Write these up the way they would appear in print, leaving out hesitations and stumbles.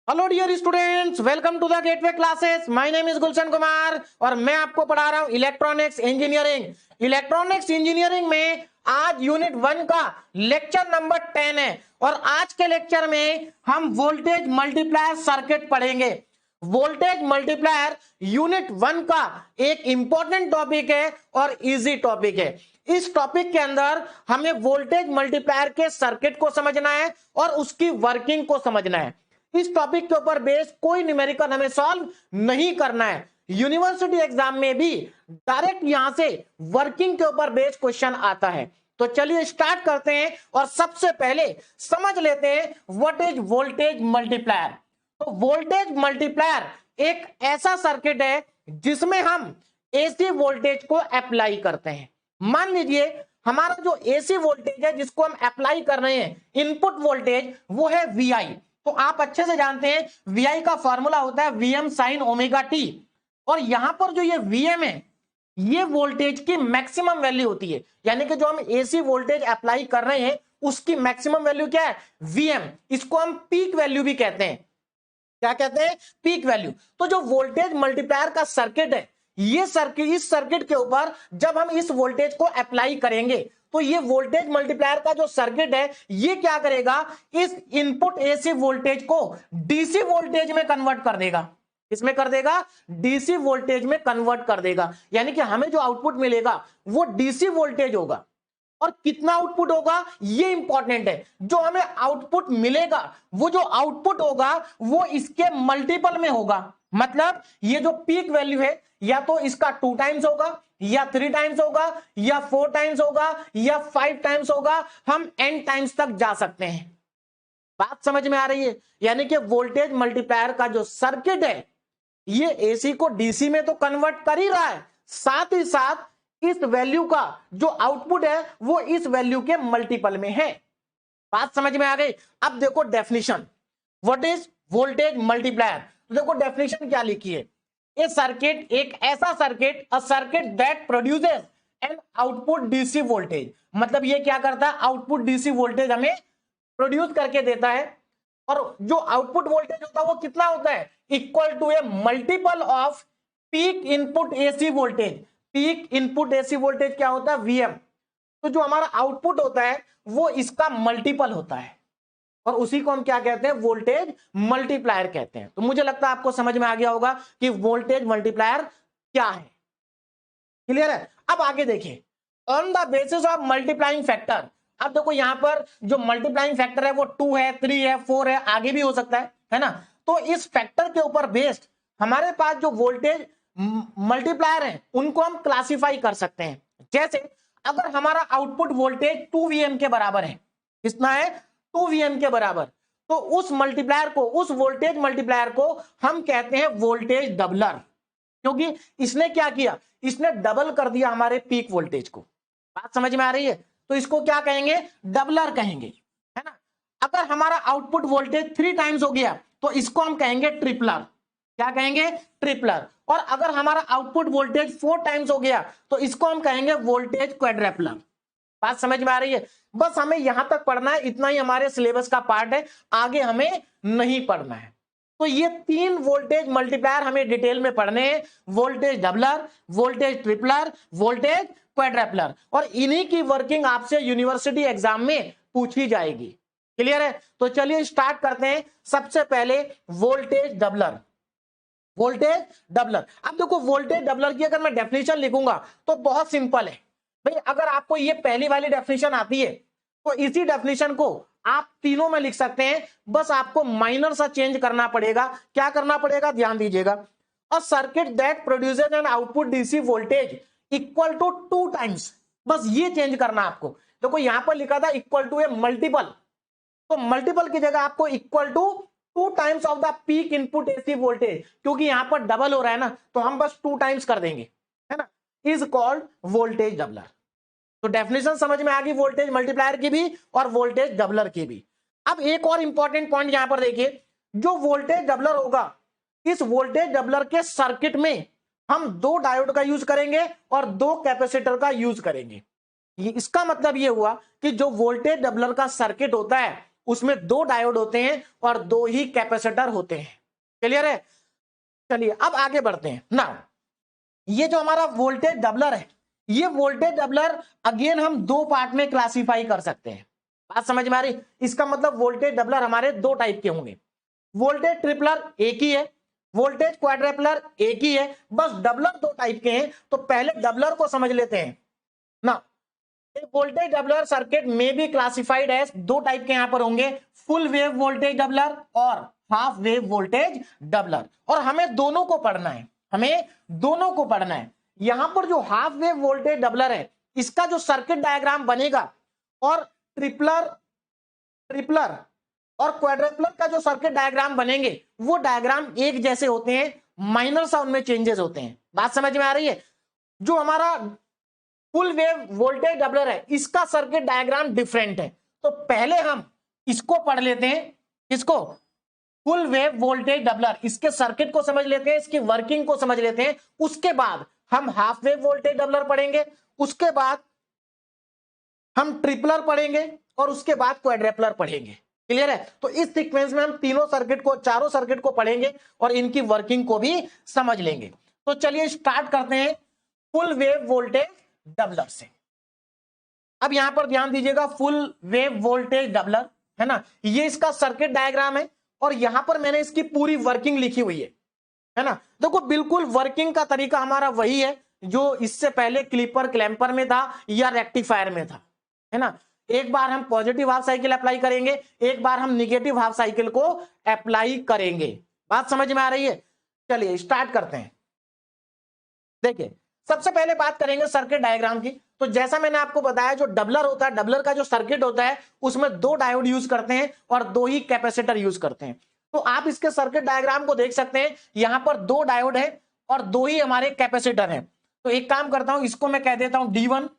Hello dear students, welcome to the Gateway Classes. My name is Gulshan Kumar और मैं आपको पढ़ा रहा हूं इलेक्ट्रॉनिक्स इंजीनियरिंग। इलेक्ट्रॉनिक्स इंजीनियरिंग में आज यूनिट 1 का लेक्चर नंबर 10 है और आज के लेक्चर में हम वोल्टेज मल्टीप्लायर सर्किट पढ़ेंगे। वोल्टेज मल्टीप्लायर यूनिट 1 का एक इंपॉर्टेंट टॉपिक है और इजी टॉपिक है। इस टॉपिक के अंदर हमें वोल्टेज मल्टीप्लायर के सर्किट को समझना है और उसकी वर्किंग को समझना है। इस टॉपिक के ऊपर बेस कोई न्यूमेरिकल हमें सॉल्व नहीं करना है। यूनिवर्सिटी एग्जाम में भी डायरेक्ट यहां से वर्किंग के ऊपर बेस क्वेश्चन आता है। तो चलिए स्टार्ट करते हैं और सबसे पहले समझ लेते हैं व्हाट इज वोल्टेज मल्टीप्लायर। तो वोल्टेज मल्टीप्लायर एक ऐसा सर्किट है जिसमें हम एसी वोल्टेज को अप्लाई करते हैं। मान लीजिए हमारा जो एसी वोल्टेज है जिसको हम अप्लाई कर रहे हैं, इनपुट वोल्टेज, वो है वीआई। तो आप अच्छे से जानते हैं वीआई का फॉर्मूला होता है वीएम साइन ओमेगा टी। और यहां पर जो ये वीएम है ये वोल्टेज की मैक्सिमम वैल्यू होती है, यानी कि जो हम एसी वोल्टेज अप्लाई कर रहे हैं उसकी मैक्सिमम वैल्यू क्या है, वीएम। इसको हम पीक वैल्यू भी कहते हैं। क्या कहते हैं? Peak value. तो जो वोल्टेज मल्टीप्लायर का सर्किट है, ये सर्किट, इस सर्किट के ऊपर जब हम इस वोल्टेज को अप्लाई करेंगे तो ये वोल्टेज मल्टीप्लायर का जो सर्किट है ये क्या करेगा, इस इनपुट एसी वोल्टेज को डीसी वोल्टेज में कन्वर्ट कर देगा। इसमें कर देगा, डीसी वोल्टेज में कन्वर्ट कर देगा। यानी कि हमें जो आउटपुट मिलेगा वो डीसी वोल्टेज होगा। और कितना आउटपुट होगा ये इंपॉर्टेंट है। जो हमें आउटपुट मिलेगा वो जो आउटपुट होगा वो इसके मल्टीपल में होगा। मतलब ये जो पीक वैल्यू है या तो इसका 2 टाइम्स होगा या 3 टाइम्स होगा या 4 टाइम्स होगा या 5 टाइम्स होगा। हम n टाइम्स तक जा सकते हैं। बात समझ में आ रही है? यानी कि वोल्टेज मल्टीप्लायर का जो सर्किट है ये एसी को डीसी में तो कन्वर्ट कर ही रहा है, साथ ही साथ इस वैल्यू का जो आउटपुट है वो इस वैल्यू के मल्टीपल में है। बात समझ में आ गई? अब देखो definition, what is voltage multiplier. तो देखो डेफिनेशन क्या लिखी है, ए सर्किट, एक ऐसा circuit, a circuit that produces an output DC voltage. मतलब ये क्या करता है, आउटपुट डीसी वोल्टेज हमें प्रोड्यूस करके देता है। और जो आउटपुट वोल्टेज होता है वो कितना होता है, equal to a multiple of peak input AC voltage. Peak input AC voltage क्या होता है, वीएम। तो जो हमारा आउटपुट होता है वो इसका मल्टीपल होता है और उसी को हम क्या कहते हैं, वोल्टेज मल्टीप्लायर कहते हैं। तो मुझे लगता है आपको समझ में आ गया होगा कि वोल्टेज मल्टीप्लायर क्या है। क्लियर है? अब आगे देखिए, on the basis of multiplying factor. अब देखो यहां पर जो मल्टीप्लाइंग फैक्टर है वो 2 है, 3 है, 4 है, आगे भी हो सकता है ना। तो इस फैक्टर के ऊपर बेस्ड हमारे पास जो वोल्टेज मल्टीप्लायर है उनको हम क्लासिफाई कर सकते हैं। जैसे अगर हमारा आउटपुट वोल्टेज 2 वीएम के बराबर है, कितना है, 2 वीएम के बराबर, तो उस मल्टीप्लायर को, उस वोल्टेज मल्टीप्लायर को हम कहते हैं वोल्टेज डबलर। क्योंकि इसने क्या किया, इसने डबल कर दिया हमारे पीक वोल्टेज को। बात समझ में आ रही है? तो इसको क्या कहेंगे, डबलर कहेंगे, है ना। अगर हमारा आउटपुट वोल्टेज 3 टाइम्स हो गया तो इसको हम कहेंगे ट्रिपलर। क्या कहेंगे, ट्रिपलर। और अगर हमारा आउटपुट वोल्टेज 4 टाइम्स हो गया तो इसको हम कहेंगे वोल्टेज क्वाड्रपलर। बात समझ में आ रही है? बस हमें यहां तक पढ़ना है, इतना ही हमारे सिलेबस का पार्ट है, आगे हमें नहीं पढ़ना है। तो ये 3 वोल्टेज मल्टीप्लायर हमें डिटेल में पढ़ने हैं, voltage doubler, voltage tripler, voltage quadrupler. और इन्हीं की वर्किंग आपसे यूनिवर्सिटी एग्जाम में पूछी जाएगी। क्लियर है? तो चलिए स्टार्ट करते हैं। सबसे पहले वोल्टेज डबलर। वोल्टेज डबलर, अब देखो वोल्टेज डबलर की अगर मैं डेफिनेशन लिखूंगा तो बहुत सिंपल है भाई। अगर आपको ये पहली वाली डेफिनेशन आती है तो इसी डेफिनेशन को आप तीनों में लिख सकते हैं। बस आपको माइनर सा चेंज करना पड़ेगा। क्या करना पड़ेगा, ध्यान दीजिएगा। A circuit that produces an output DC voltage equal to 2 times. बस ये चेंज करना आपको। देखो यहां पर लिखा था इक्वल टू ए मल्टीपल, तो मल्टीपल की जगह आपको equal to 2 times of the peak input AC voltage, क्योंकि यहां पर डबल हो रहा है ना तो हम बस 2 टाइम्स कर देंगे, है ना। Is called voltage doubler. तो डेफिनेशन समझ में आ गई वोल्टेज मल्टीप्लायर की भी और वोल्टेज डबलर की भी। अब एक और इंपॉर्टेंट पॉइंट यहां पर देखिए, जो वोल्टेज डबलर होगा, इस वोल्टेज डबलर के सर्किट में हम 2 डायोड का यूज करेंगे और 2 कैपेसिटर का यूज करेंगे। इसका मतलब ये हुआ कि जो वोल्टेज डबलर का सर्किट होता है उसमें 2 डायोड होते हैं और 2 ही कैपेसिटर होते हैं। क्लियर है? चलिए अब आगे बढ़ते हैं ना। ये जो हमारा वोल्टेज डबलर है, ये वोल्टेज डबलर अगेन हम 2 पार्ट में क्लासिफाई कर सकते हैं। बात समझ में आ रही? इसका मतलब वोल्टेज डबलर हमारे 2 टाइप के होंगे। वोल्टेज ट्रिपलर एक ही है, वोल्टेज क्वाड्रपलर एक ही है, बस डबलर 2 टाइप के हैं। तो पहले डबलर को समझ लेते हैं ना। वोल्टेज डबलर सर्किट में भी क्लासिफाइड एज 2 टाइप के यहां पर होंगे, फुल वेव वोल्टेज डबलर और हाफ वेव वोल्टेज डबलर। और हमें दोनों को पढ़ना है, हमें दोनों को पढ़ना है। यहां पर जो हाफ वेव वोल्टेज डबलर है, इसका जो सर्किट डायग्राम बनेगा और ट्रिपलर और क्वाड्रपलर का जो सर्किट डायग्राम बनेंगे, वो डायग्राम एक जैसे होते हैं, माइनर सा उनमें चेंजेस होते हैं। बात समझ में आ रही है? जो हमारा फुल वेव वोल्टेज डबलर है, इसका सर्किट डायग्राम डिफरेंट है। तो पहले हम इसको पढ़ लेते हैं, इसको फुल वेव वोल्टेज डबलर, इसके सर्किट को समझ लेते हैं, इसकी वर्किंग को समझ लेते हैं। उसके बाद हम हाफ वेव वोल्टेज डबलर पढ़ेंगे, उसके बाद हम ट्रिपलर पढ़ेंगे और उसके बाद क्वाड्रपलर पढ़ेंगे। क्लियर है? तो इस सीक्वेंस में हम चारों सर्किट को पढ़ेंगे और इनकी वर्किंग को भी समझ लेंगे। तो चलिए स्टार्ट करते हैं फुल वेव वोल्टेज डबलर से। अब यहां पर ध्यान दीजिएगा, फुल वेव वोल्टेज डबलर है ना, ये इसका सर्किट डायग्राम है और यहां पर मैंने इसकी पूरी वर्किंग लिखी हुई है ना। देखो बिल्कुल वर्किंग का तरीका हमारा वही है जो इससे पहले क्लिपर क्लैंपर में था या रेक्टिफायर में था, है ना। एक बार हम पॉजिटिव हाफ साइकिल अप्लाई करेंगे, एक बार हम निगेटिव हाफ साइकिल को अप्लाई करेंगे। बात समझ में आ रही है? चलिए स्टार्ट करते हैं। देखिए सबसे पहले बात करेंगे सर्किट डायग्राम की। तो जैसा मैंने आपको बताया, जो डबलर होता है, डबलर का जो सर्किट होता है, उसमें 2 डायोड यूज करते हैं और 2 ही कैपेसिटर यूज करते हैं। तो आप इसके सर्किट डायग्राम को देख सकते हैं, यहां पर 2 डायोड है और 2 ही हमारे कैपेसिटर हैं। तो एक काम करता हूं, इसको मैं कह देता हूं D1,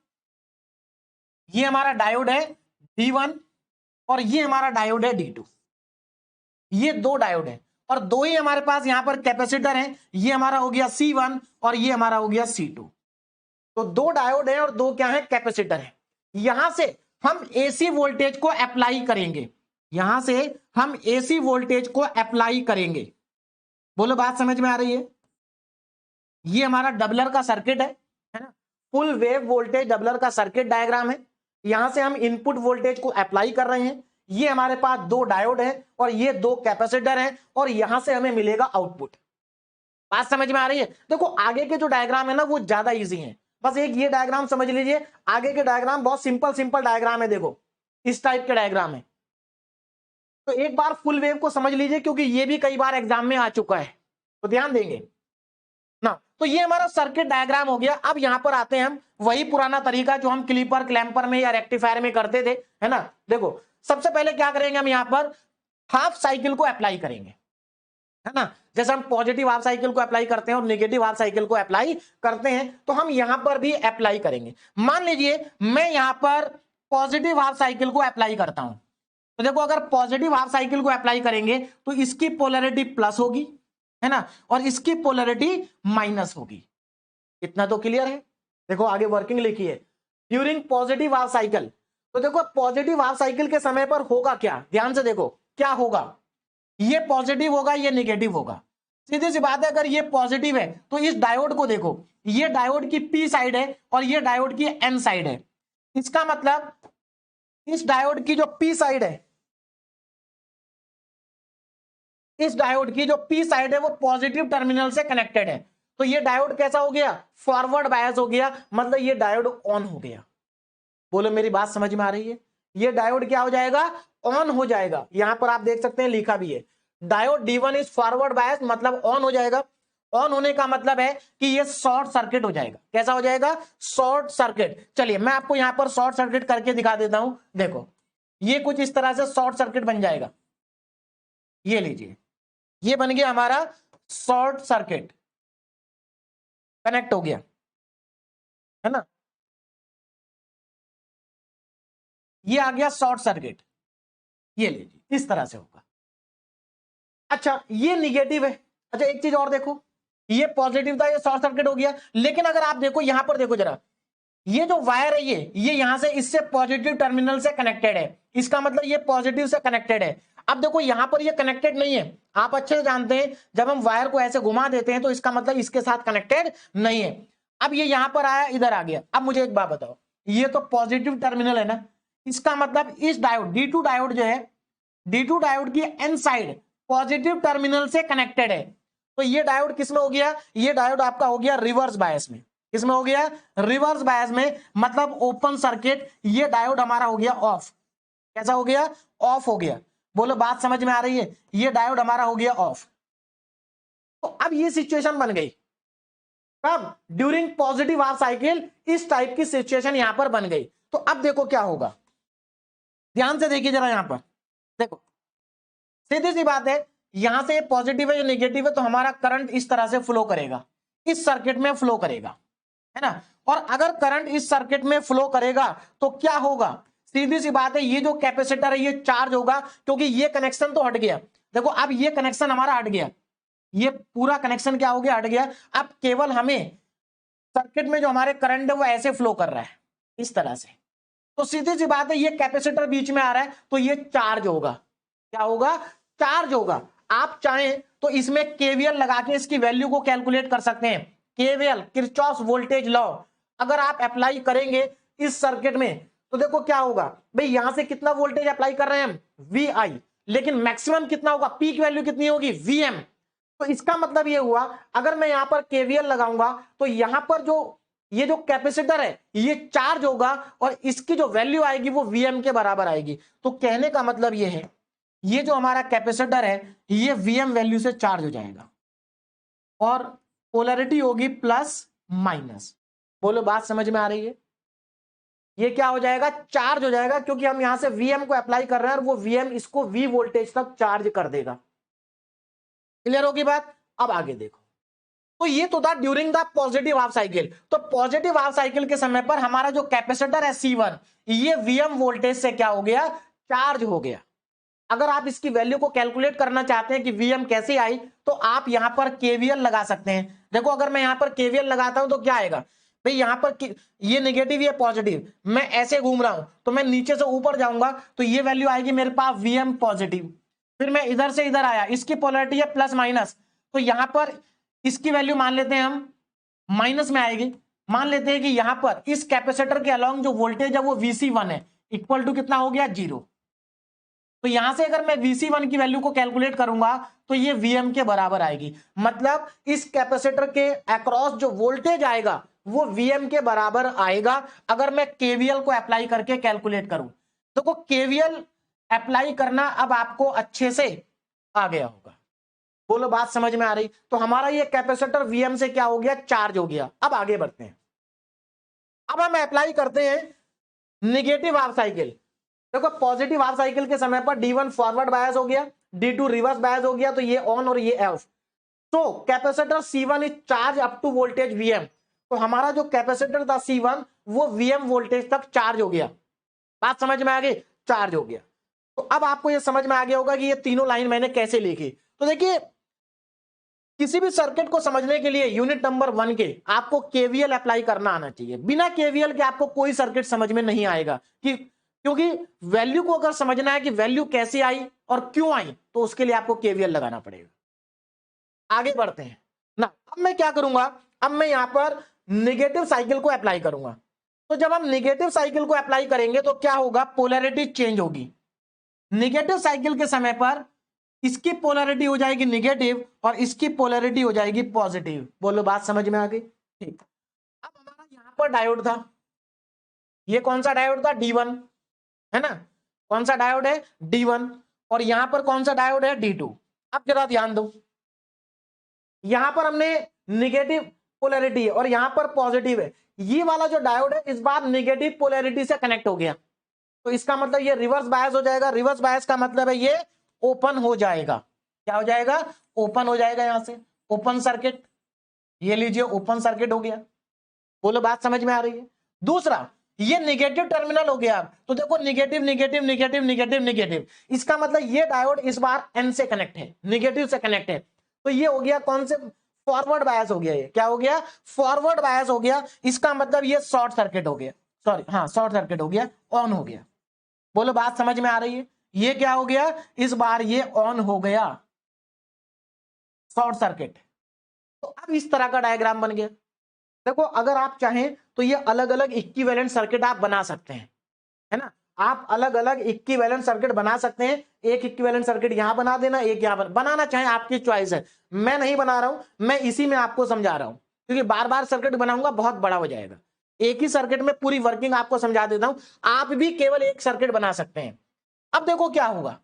ये हमारा डायोड है D1 और ये हमारा डायोड है D2। ये 2 डायोड है और 2 ही हमारे पास यहां पर कैपेसिटर हैं। ये हमारा हो गया C1 और ये हमारा हो गया C2। तो 2 डायोड है और 2 क्या है? कैपेसिटर है। यहां से हम एसी वोल्टेज को अप्लाई करेंगे, यहां से हम एसी वोल्टेज को अप्लाई करेंगे। बोलो बात समझ में आ रही है? ये हमारा डबलर का सर्किट है ना, फुल वेव वोल्टेज डबलर का सर्किट डायग्राम है। यहां से हम इनपुट वोल्टेज को अप्लाई कर रहे हैं। ये हमारे पास 2 डायोड है और ये 2 कैपेसिटर हैं और यहां से हमें मिलेगा आउटपुट। बात समझ में आ रही है? देखो आगे के जो डायग्राम है ना, वो ज्यादा इजी है। बस एक ये डायग्राम समझ लीजिए, आगे के डायग्राम बहुत सिंपल डायग्राम है। देखो इस टाइप के डायग्राम है। तो एक बार फुल वेव को समझ लीजिए, क्योंकि ये भी कई बार एग्जाम में आ चुका है, तो ध्यान देंगे ना। तो ये हमारा सर्किट डायग्राम हो गया। अब यहां पर आते हैं हम, वही पुराना तरीका जो हम क्लिपर क्लैंपर में या रेक्टिफायर में करते थे, है ना। देखो सबसे पहले क्या करेंगे, हम यहां पर हाफ साइकिल को अप्लाई करेंगे, है ना। जैसे हम पॉजिटिव हाफ साइकिल को अप्लाई करते हैं और नेगेटिव हाफ साइकिल को अप्लाई करते हैं, तो हम यहां पर भी अप्लाई करेंगे। मान लीजिए मैं यहां पर पॉजिटिव हाफ साइकिल को अप्लाई करता हूं, तो देखो अगर पॉजिटिव हाफ साइकिल को अप्लाई करेंगे तो इसकी पोलैरिटी प्लस होगी, है ना, और इसकी पोलैरिटी माइनस होगी। इतना तो क्लियर है? देखो आगे वर्किंग लिखी है, ड्यूरिंग पॉजिटिव हाफ साइकिल। तो देखो पॉजिटिव हाफ साइकिल के समय पर होगा क्या, ध्यान से देखो क्या होगा। ये पॉजिटिव होगा, ये नेगेटिव होगा। सीधी सी बात है, अगर ये पॉजिटिव है तो इस डायोड को देखो, ये डायोड की पी साइड है और ये डायोड की एन साइड है। इसका मतलब इस डायोड की जो पी साइड है, इस डायोड की जो पी साइड है वो पॉजिटिव टर्मिनल से कनेक्टेड है। तो ये डायोड कैसा हो गया? फॉरवर्ड बायस हो गया, मतलब ये डायोड ऑन हो गया। बोलो मेरी बात समझ में आ रही है? ये डायोड क्या हो जाएगा? ऑन हो जाएगा। यहां पर आप देख सकते हैं लिखा भी है, diode D1 is forward bias, मतलब ऑन हो जाएगा। ऑन होने का मतलब है कि ये शॉर्ट सर्किट हो जाएगा। कैसा हो जाएगा? Short circuit. चलिए मैं आपको यहां पर शॉर्ट सर्किट करके दिखा देता हूं। देखो ये कुछ इस तरह से शॉर्ट सर्किट बन जाएगा। ये लीजिए, ये बन गया हमारा शॉर्ट सर्किट, कनेक्ट हो गया, है ना। ये आ गया शॉर्ट सर्किट। ये लीजिए इस तरह से होगा। अच्छा ये निगेटिव है। अच्छा एक चीज और देखो, ये पॉजिटिव था, ये शॉर्ट सर्किट हो गया। लेकिन अगर आप देखो यहां पर देखो जरा, ये जो वायर है ये यहां से इससे पॉजिटिव टर्मिनल से कनेक्टेड है, इसका मतलब ये पॉजिटिव से कनेक्टेड है। अब देखो यहां पर ये कनेक्टेड नहीं है, आप अच्छे से जानते हैं जब हम वायर को ऐसे घुमा देते हैं तो इसका मतलब इसके साथ कनेक्टेड नहीं है। अब ये यहां पर आया, इधर आ गया। अब मुझे एक बात बताओ, ये तो पॉजिटिव टर्मिनल है ना, इसका मतलब इस डायोड D2 डायोड जो है, D2 डायोड की एन साइड पॉजिटिव टर्मिनल से कनेक्टेड है। तो ये डायोड किसमें हो गया, ये डायोड आपका हो गया रिवर्स बायस में। किसमें हो गया, रिवर्स बायस में, मतलब ओपन सर्किट। ये डायोड हमारा हो गया ऑफ। कैसा हो गया, ऑफ हो गया। बोलो बात समझ में आ रही है, ये डायोड हमारा हो गया ऑफ। तो अब ये सिचुएशन बन गई कब, ड्यूरिंग पॉजिटिव हाफ साइकिल, इस टाइप की सिचुएशन यहां पर बन गई। तो अब देखो क्या होगा, ध्यान से देखिए जरा, यहां पर देखो सीधी सी बात है, यहां से पॉजिटिव है या नेगेटिव है, तो हमारा करंट इस तरह से फ्लो करेगा, इस सर्किट में फ्लो करेगा, है ना। और अगर करंट इस सर्किट में फ्लो करेगा तो क्या होगा, सीधी सी बात है, ये जो कैपेसिटर है ये चार्ज होगा, क्योंकि ये कनेक्शन तो हट गया। देखो अब ये कनेक्शन हमारा हट गया, ये पूरा कनेक्शन क्या हो गया, हट गया। अब केवल हमें सर्किट में जो हमारे करंट है वो ऐसे फ्लो कर रहा है, इस तरह से। तो सीधी सी बात है, ये कैपेसिटर बीच में आ रहा है तो ये चार्ज होगा। क्या होगा, चार्ज होगा। आप चाहें तो इसमें केवीएल लगा के इसकी वैल्यू को कैलकुलेट कर सकते हैं। केवीएल, किरचॉफ वोल्टेज लॉ, अगर आप अप्लाई करेंगे इस सर्किट में तो देखो क्या होगा भाई, यहां से कितना वोल्टेज अप्लाई कर रहे हैं हम, वी आई, लेकिन मैक्सिमम कितना होगा, पीक वैल्यू कितनी होगी, वीएम। तो इसका मतलब ये हुआ, अगर मैं यहां पर केवीएल लगाऊंगा तो यहां पर जो ये जो कैपेसिटर है ये चार्ज होगा और इसकी जो वैल्यू आएगी वो वीएम के बराबर आएगी। तो कहने का मतलब ये है, ये जो हमारा कैपेसिटर है ये वीएम वैल्यू से चार्ज हो जाएगा और पोलैरिटी होगी प्लस माइनस। बोलो बात समझ में आ रही है, ये क्या हो जाएगा, चार्ज हो जाएगा, क्योंकि हम यहां से वीएम को अप्लाई कर रहे हैं और वो वीएम इसको वी वोल्टेज तक चार्ज कर देगा। क्लियर होगी बात। अब आगे देखो, तो ये तो था during the positive half cycle. तो पॉजिटिव हाफ साइकिल के समय पर हमारा जो कैपेसिटर है C1, ये वीएम वोल्टेज से क्या हो गया, चार्ज हो गया। अगर आप इसकी वैल्यू को कैलकुलेट करना चाहते हैं कि वीएम कैसे आई, तो आप यहां पर केवीएल लगा सकते हैं। देखो अगर मैं यहां पर केवीएल लगाता हूं तो क्या आएगा भाई, यहां पर ये नेगेटिव ये पॉजिटिव, मैं ऐसे घूम रहा हूं तो मैं नीचे से ऊपर जाऊंगा तो ये वैल्यू आएगी मेरे पास वीएम पॉजिटिव। फिर मैं इधर से इधर आया, इसकी पोलैरिटी है प्लस माइनस, तो यहां पर इसकी वैल्यू मान लेते हैं हम माइनस में आएगी। मान लेते हैं कि यहां पर इस कैपेसिटर के अलोंग जो वोल्टेज है वो VC1 है, इक्वल टू कितना हो गया, 0। तो यहां से अगर मैं VC1 की वैल्यू को कैलकुलेट करूंगा तो ये VM के बराबर आएगी। मतलब इस कैपेसिटर के अक्रॉस जो वोल्टेज आएगा वो VM के बराबर आएगा, अगर मैं KVL को अप्लाई करके कैलकुलेट करूं। देखो KVL अप्लाई करना अब आपको अच्छे से आ गया होगा। बोलो बात समझ में आ रही। तो हमारा ये कैपेसिटर VM से क्या हो गया, चार्ज हो गया। अब आगे बढ़ते हैं, अब हम अप्लाई करते हैं निगेटिव हाफ साइकिल। देखो पॉजिटिव हाफ साइकिल के समय पर D1 फॉरवर्ड बायस हो गया, D2 रिवर्स बायस हो गया, तो ये ऑन और ये ऑफ। तो capacitor C1 is charge up to voltage VM। तो हमारा जो कैपेसिटर था C1 वो VM वोल्टेज तक चार्ज हो गया। बात समझ में आ गई, चार्ज हो गया। तो अब आपको ये समझ में आ गया होगा कि ये तीनों लाइन मैंने कैसे लिखी। तो देखिए किसी भी सर्किट को समझने के लिए यूनिट नंबर 1 के आपको केवीएल अप्लाई करना आना चाहिए। बिना केवीएल के आपको कोई सर्किट समझ में नहीं आएगा, क्योंकि वैल्यू को अगर समझना है कि वैल्यू कैसे आई और क्यों आई, तो उसके लिए आपको केवीएल लगाना पड़ेगा। आगे बढ़ते हैं ना। अब मैं क्या करूंगा, अब मैं यहां पर नेगेटिव साइकिल को अप्लाई करूंगा। तो जब हम नेगेटिव साइकिल को अप्लाई करेंगे तो क्या होगा, पोलैरिटी चेंज होगी। नेगेटिव साइकिल के समय पर इसकी पोलैरिटी हो जाएगी नेगेटिव और इसकी पोलैरिटी हो जाएगी पॉजिटिव। बोलो बात समझ में आ गई, ठीक। अब हमारा यहां पर डायोड था, ये कौन सा डायोड था, D1, है ना। कौन सा डायोड है, D1, और यहां पर कौन सा डायोड है, D2। अब जरा ध्यान दो, यहां पर हमने नेगेटिव पोलैरिटी है और यहां पर पॉजिटिव है। ये वाला जो डायोड है इस बार नेगेटिव पोलैरिटी से कनेक्ट हो गया, तो इसका मतलब ये रिवर्स बायस हो जाएगा। रिवर्स बायस का मतलब है ये ओपन हो जाएगा। क्या हो जाएगा, ओपन हो जाएगा। यहां से ओपन सर्किट, ये लीजिए ओपन सर्किट हो गया। बोलो बात समझ में आ रही है। दूसरा, ये नेगेटिव टर्मिनल हो गया, तो देखो negative negative negative negative negative, इसका मतलब ये डायोड इस बार N से कनेक्ट है, नेगेटिव से कनेक्ट है। तो ये हो गया कौन से, फॉरवर्ड बायस हो गया। ये क्या हो गया, फॉरवर्ड बायस हो गया। इसका मतलब ये शॉर्ट सर्किट हो गया, सॉरी हाँ शॉर्ट सर्किट हो गया, ऑन हो गया। बोलो बात समझ में आ रही है? ये क्या हो गया, इस बार ये ऑन हो गया, शॉर्ट सर्किट। तो अब इस तरह का डायग्राम बन गया। देखो अगर आप चाहें तो ये अलग अलग इक्विवेलेंट सर्किट आप बना सकते हैं, है ना। आप अलग अलग इक्विवेलेंट सर्किट बना सकते हैं। एक इक्विवेलेंट सर्किट यहां बना देना, एक यहां बनाना चाहे आपकी चॉइस है। मैं नहीं बना रहा हूं, मैं इसी में आपको समझा रहा हूं, क्योंकि बार बार सर्किट बनाऊंगा बहुत बड़ा हो जाएगा। एक ही सर्किट में पूरी वर्किंग आपको समझा देता हूं, आप भी केवल एक सर्किट बना सकते हैं। अब देखो क्या होगा,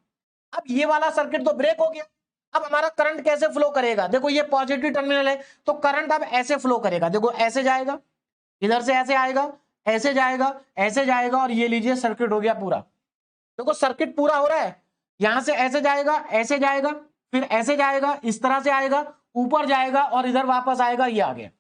अब ये वाला सर्किट तो ब्रेक हो गया। अब हमारा करंट कैसे फ्लो करेगा, देखो ये पॉजिटिव टर्मिनल है तो करंट अब ऐसे फ्लो करेगा, देखो ऐसे जाएगा, इधर से ऐसे आएगा, ऐसे जाएगा, ऐसे जाएगा, और ये लीजिए सर्किट हो गया पूरा। देखो सर्किट पूरा हो रहा है, यहां से ऐसे जाएगा, ऐसे जाएगा, फिर ऐसे जाएगा, इस तरह से आएगा, ऊपर जाएगा और इधर वापस आएगा, ये आ गया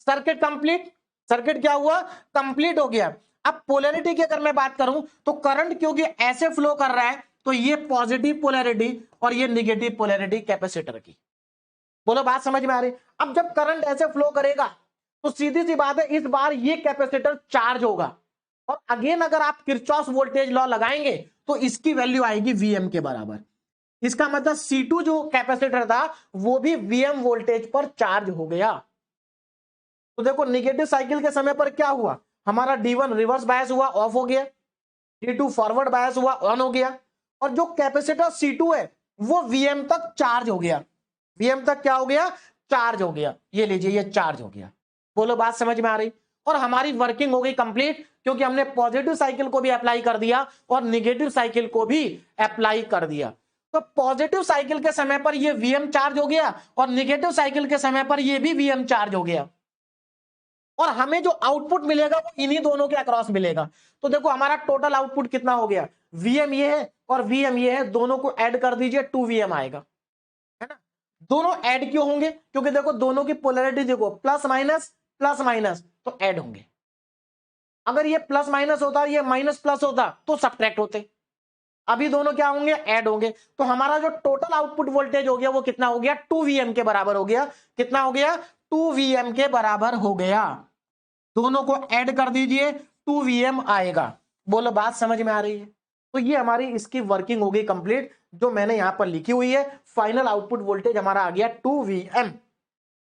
सर्किट कंप्लीट। सर्किट क्या हुआ, कंप्लीट हो गया। अब पोलैरिटी की अगर मैं बात करूं तो करंट क्योंकि ऐसे फ्लो कर रहा है तो ये पॉजिटिव पोलैरिटी और ये निगेटिव पोलैरिटी कैपेसिटर की। बोलो बात समझ में आ रही? अब जब करंट ऐसे फ्लो करेगा तो सीधी सी बात है, इस बार ये कैपेसिटर चार्ज होगा, और अगेन अगर आप किरचॉफ वोल्टेज लॉ लगाएंगे तो इसकी वैल्यू आएगी Vm के बराबर। इसका मतलब C2 जो कैपेसिटर था वो भी Vm वोल्टेज पर चार्ज हो गया। तो देखो निगेटिव साइकिल के समय पर क्या हुआ, हमारा D1 रिवर्स बायस हुआ, ऑफ हो गया, D2 फॉरवर्ड बायस हुआ, ऑन हो गया, और जो कैपेसिटर C2 है वो Vm तक चार्ज हो गया। Vm तक क्या हो गया, चार्ज हो गया। ये लीजिए ये चार्ज हो गया। बोलो बात समझ में आ रही? और हमारी वर्किंग हो गई कंप्लीट, क्योंकि हमने पॉजिटिव साइकिल को भी अप्लाई कर दिया और निगेटिव साइकिल को भी अप्लाई कर दिया। तो पॉजिटिव साइकिल के समय पर ये Vm चार्ज हो गया और निगेटिव साइकिल के समय पर ये भी Vm चार्ज हो गया, और हमें जो आउटपुट मिलेगा वो इन्हीं दोनों के अक्रॉस मिलेगा। तो देखो हमारा टोटल आउटपुट कितना हो गया, Vm ये है और Vm ये है, दोनों को ऐड कर दीजिए 2Vm आएगा, है ना। दोनों ऐड क्यों होंगे, क्योंकि देखो दोनों की पोलैरिटी देखो प्लस माइनस तो ऐड होंगे। अगर ये प्लस माइनस होता, ये माइनस प्लस होता तो सब्ट्रैक्ट होते। अभी दोनों क्या होंगे, ऐड होंगे। तो हमारा जो टोटल आउटपुट वोल्टेज हो गया वो कितना हो गया, 2Vm के बराबर हो गया। कितना हो गया, 2Vm के बराबर हो गया। दोनों को ऐड कर दीजिए 2Vm आएगा। बोलो बात समझ में आ रही है? तो ये हमारी इसकी वर्किंग हो गई कंप्लीट, जो मैंने यहां पर लिखी हुई है। फाइनल आउटपुट वोल्टेज हमारा आ गया 2Vm।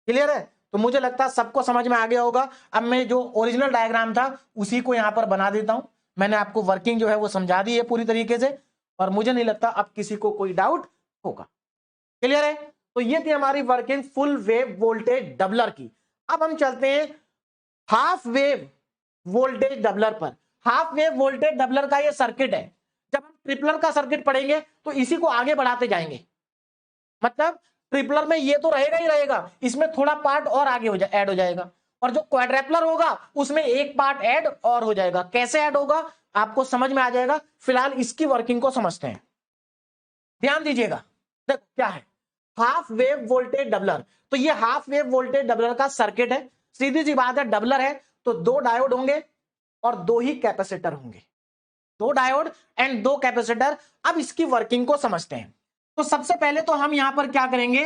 क्लियर है? तो मुझे लगता है सबको समझ में आ गया होगा। अब मैं जो ओरिजिनल डायग्राम था उसी को यहां पर बना देता हूं। मैंने आपको वर्किंग जो है वो समझा दी है पूरी तरीके से, और मुझे नहीं लगता अब किसी को कोई डाउट होगा। क्लियर है? तो ये थी हमारी working full wave voltage doubler की। अब हम चलते हैं हाफ वेव वोल्टेज डबलर पर। हाफ वेव वोल्टेज डबलर का ये सर्किट है। जब हम ट्रिपलर का सर्किट पढ़ेंगे तो इसी को आगे बढ़ाते जाएंगे। मतलब ट्रिपलर में ये तो रहेगा ही रहेगा, इसमें थोड़ा पार्ट और आगे ऐड हो जाएगा, और जो क्वाड्रेपलर होगा उसमें एक पार्ट ऐड और हो जाएगा। कैसे ऐड होगा आपको समझ में आ जाएगा। फिलहाल इसकी वर्किंग को समझते हैं, ध्यान दीजिएगा। देखो क्या है हाफ वेव वोल्टेज डबलर। तो ये हाफ वेव वोल्टेज डबलर का सर्किट है। सीधी सी बात है, डबलर है तो दो डायोड होंगे और दो ही कैपेसिटर होंगे। दो डायोड एंड दो कैपेसिटर। अब इसकी वर्किंग को समझते हैं। तो सबसे पहले तो हम यहां पर क्या करेंगे,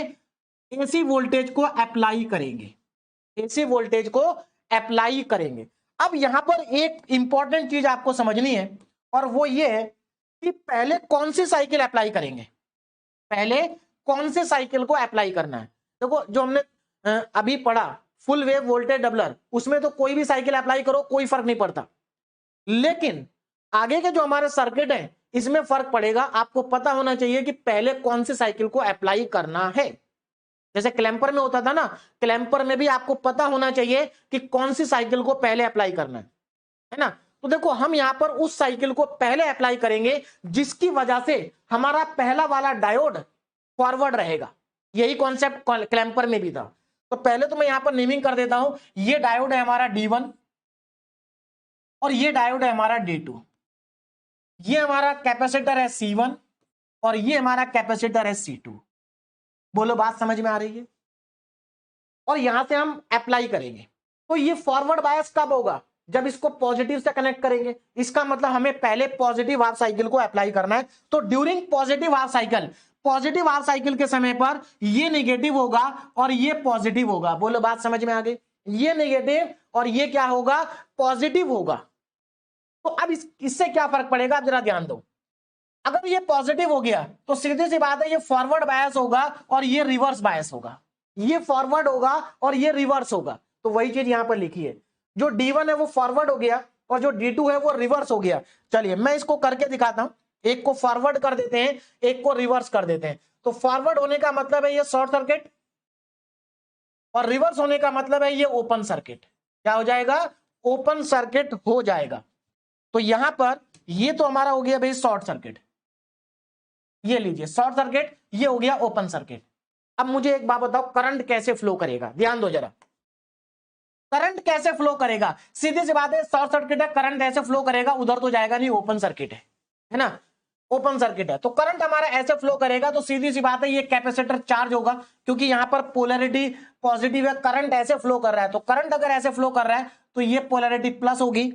एसी वोल्टेज को अप्लाई करेंगे। एसी वोल्टेज को अप्लाई करेंगे। अब यहां पर एक इंपॉर्टेंट चीज आपको समझनी है, और वो ये है कि पहले कौन सी साइकिल अप्लाई करेंगे। पहले कौन से साइकिल को अप्लाई करना है। देखो जो हमने अभी पढ़ा फुल वेव वोल्टेज डबलर, उसमें तो कोई भी साइकिल अप्लाई करो कोई फर्क नहीं पड़ता, लेकिन आगे के जो हमारे सर्किट है इसमें फर्क पड़ेगा। आपको पता होना चाहिए कि पहले कौन सी साइकिल को अप्लाई करना है। जैसे क्लैंपर में होता था ना, क्लैंपर में भी आपको पता होना चाहिए कि कौन सी साइकिल को पहले अप्लाई करना है ना। तो देखो हम यहां पर उस साइकिल को पहले अप्लाई करेंगे जिसकी वजह से हमारा पहला वाला डायोड फॉरवर्ड रहेगा। यही कॉन्सेप्ट क्लैंपर में भी था। तो पहले तो मैं यहां पर नेमिंग कर देता हूं, ये डायोड है हमारा D1 और ये डायोड है हमारा D2। ये हमारा कैपेसिटर है C1 और ये हमारा कैपेसिटर है C2। बोलो बात समझ में आ रही है? और यहां से हम अप्लाई करेंगे। तो ये फॉरवर्ड बायस कब होगा, जब इसको पॉजिटिव से कनेक्ट करेंगे। इसका मतलब हमें पहले पॉजिटिव हाफ साइकिल को अप्लाई करना है। तो during positive half cycle, positive half cycle के समय पर ये नेगेटिव होगा और ये पॉजिटिव होगा। बोलो बात समझ में आ गई? ये नेगेटिव और ये क्या होगा, पॉजिटिव होगा। तो अब इससे क्या फर्क पड़ेगा, आप जरा ध्यान दो। अगर ये पॉजिटिव हो गया तो सीधी सी बात है ये फॉरवर्ड बायस होगा और ये रिवर्स बायस होगा, ये फॉरवर्ड होगा और ये रिवर्स होगा। तो वही चीज यहां पर लिखी है, जो D1 है वो फॉरवर्ड हो गया और जो D2 है वो रिवर्स हो गया। चलिए मैं इसको करके दिखाता हूं, एक को फॉरवर्ड कर देते हैं, एक को रिवर्स कर देते हैं। तो फॉरवर्ड होने का मतलब है ये शॉर्ट सर्किट और रिवर्स होने का मतलब है ये ओपन सर्किट। क्या हो जाएगा, ओपन सर्किट हो जाएगा। तो यहां पर ये तो हमारा हो गया भाई शॉर्ट सर्किट, ये लीजिए शॉर्ट सर्किट, ये हो गया ओपन सर्किट। अब मुझे एक बात बताओ, करंट कैसे फ्लो करेगा, ध्यान दो जरा। करंट कैसे फ्लो करेगा, सीधी सी बात है, शॉर्ट सर्किट है, करंट ऐसे फ्लो करेगा, उधर तो जाएगा नहीं, ओपन सर्किट है ना, ओपन सर्किट है। तो करंट हमारा ऐसे फ्लो करेगा, तो सीधी सी बात है ये कैपेसिटर चार्ज होगा, क्योंकि यहां पर पोलैरिटी पॉजिटिव है, करंट ऐसे फ्लो कर रहा है। तो करंट अगर ऐसे फ्लो कर रहा है तो ये पोलैरिटी प्लस होगी,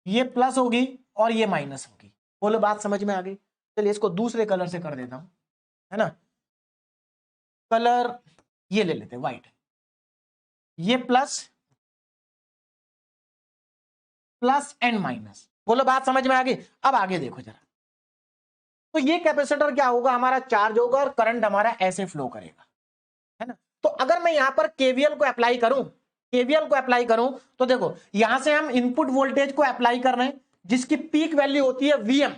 ये प्लस होगी और ये माइनस होगी। बोलो बात समझ में आ गई। चलिए इसको दूसरे कलर से कर देता हूं, है ना, कलर ये ले लेते हैं व्हाइट, ये प्लस प्लस एंड माइनस। बोलो बात समझ में आ गई। अब आगे देखो जरा, तो ये कैपेसिटर क्या होगा, हमारा चार्ज होगा और करंट हमारा ऐसे फ्लो करेगा, है ना। तो अगर मैं यहां पर केवीएल को अप्लाई करूं, केवीएल को अप्लाई करूं, तो देखो यहां से हम इनपुट वोल्टेज को अप्लाई कर रहे हैं जिसकी पीक वैल्यू होती है Vm।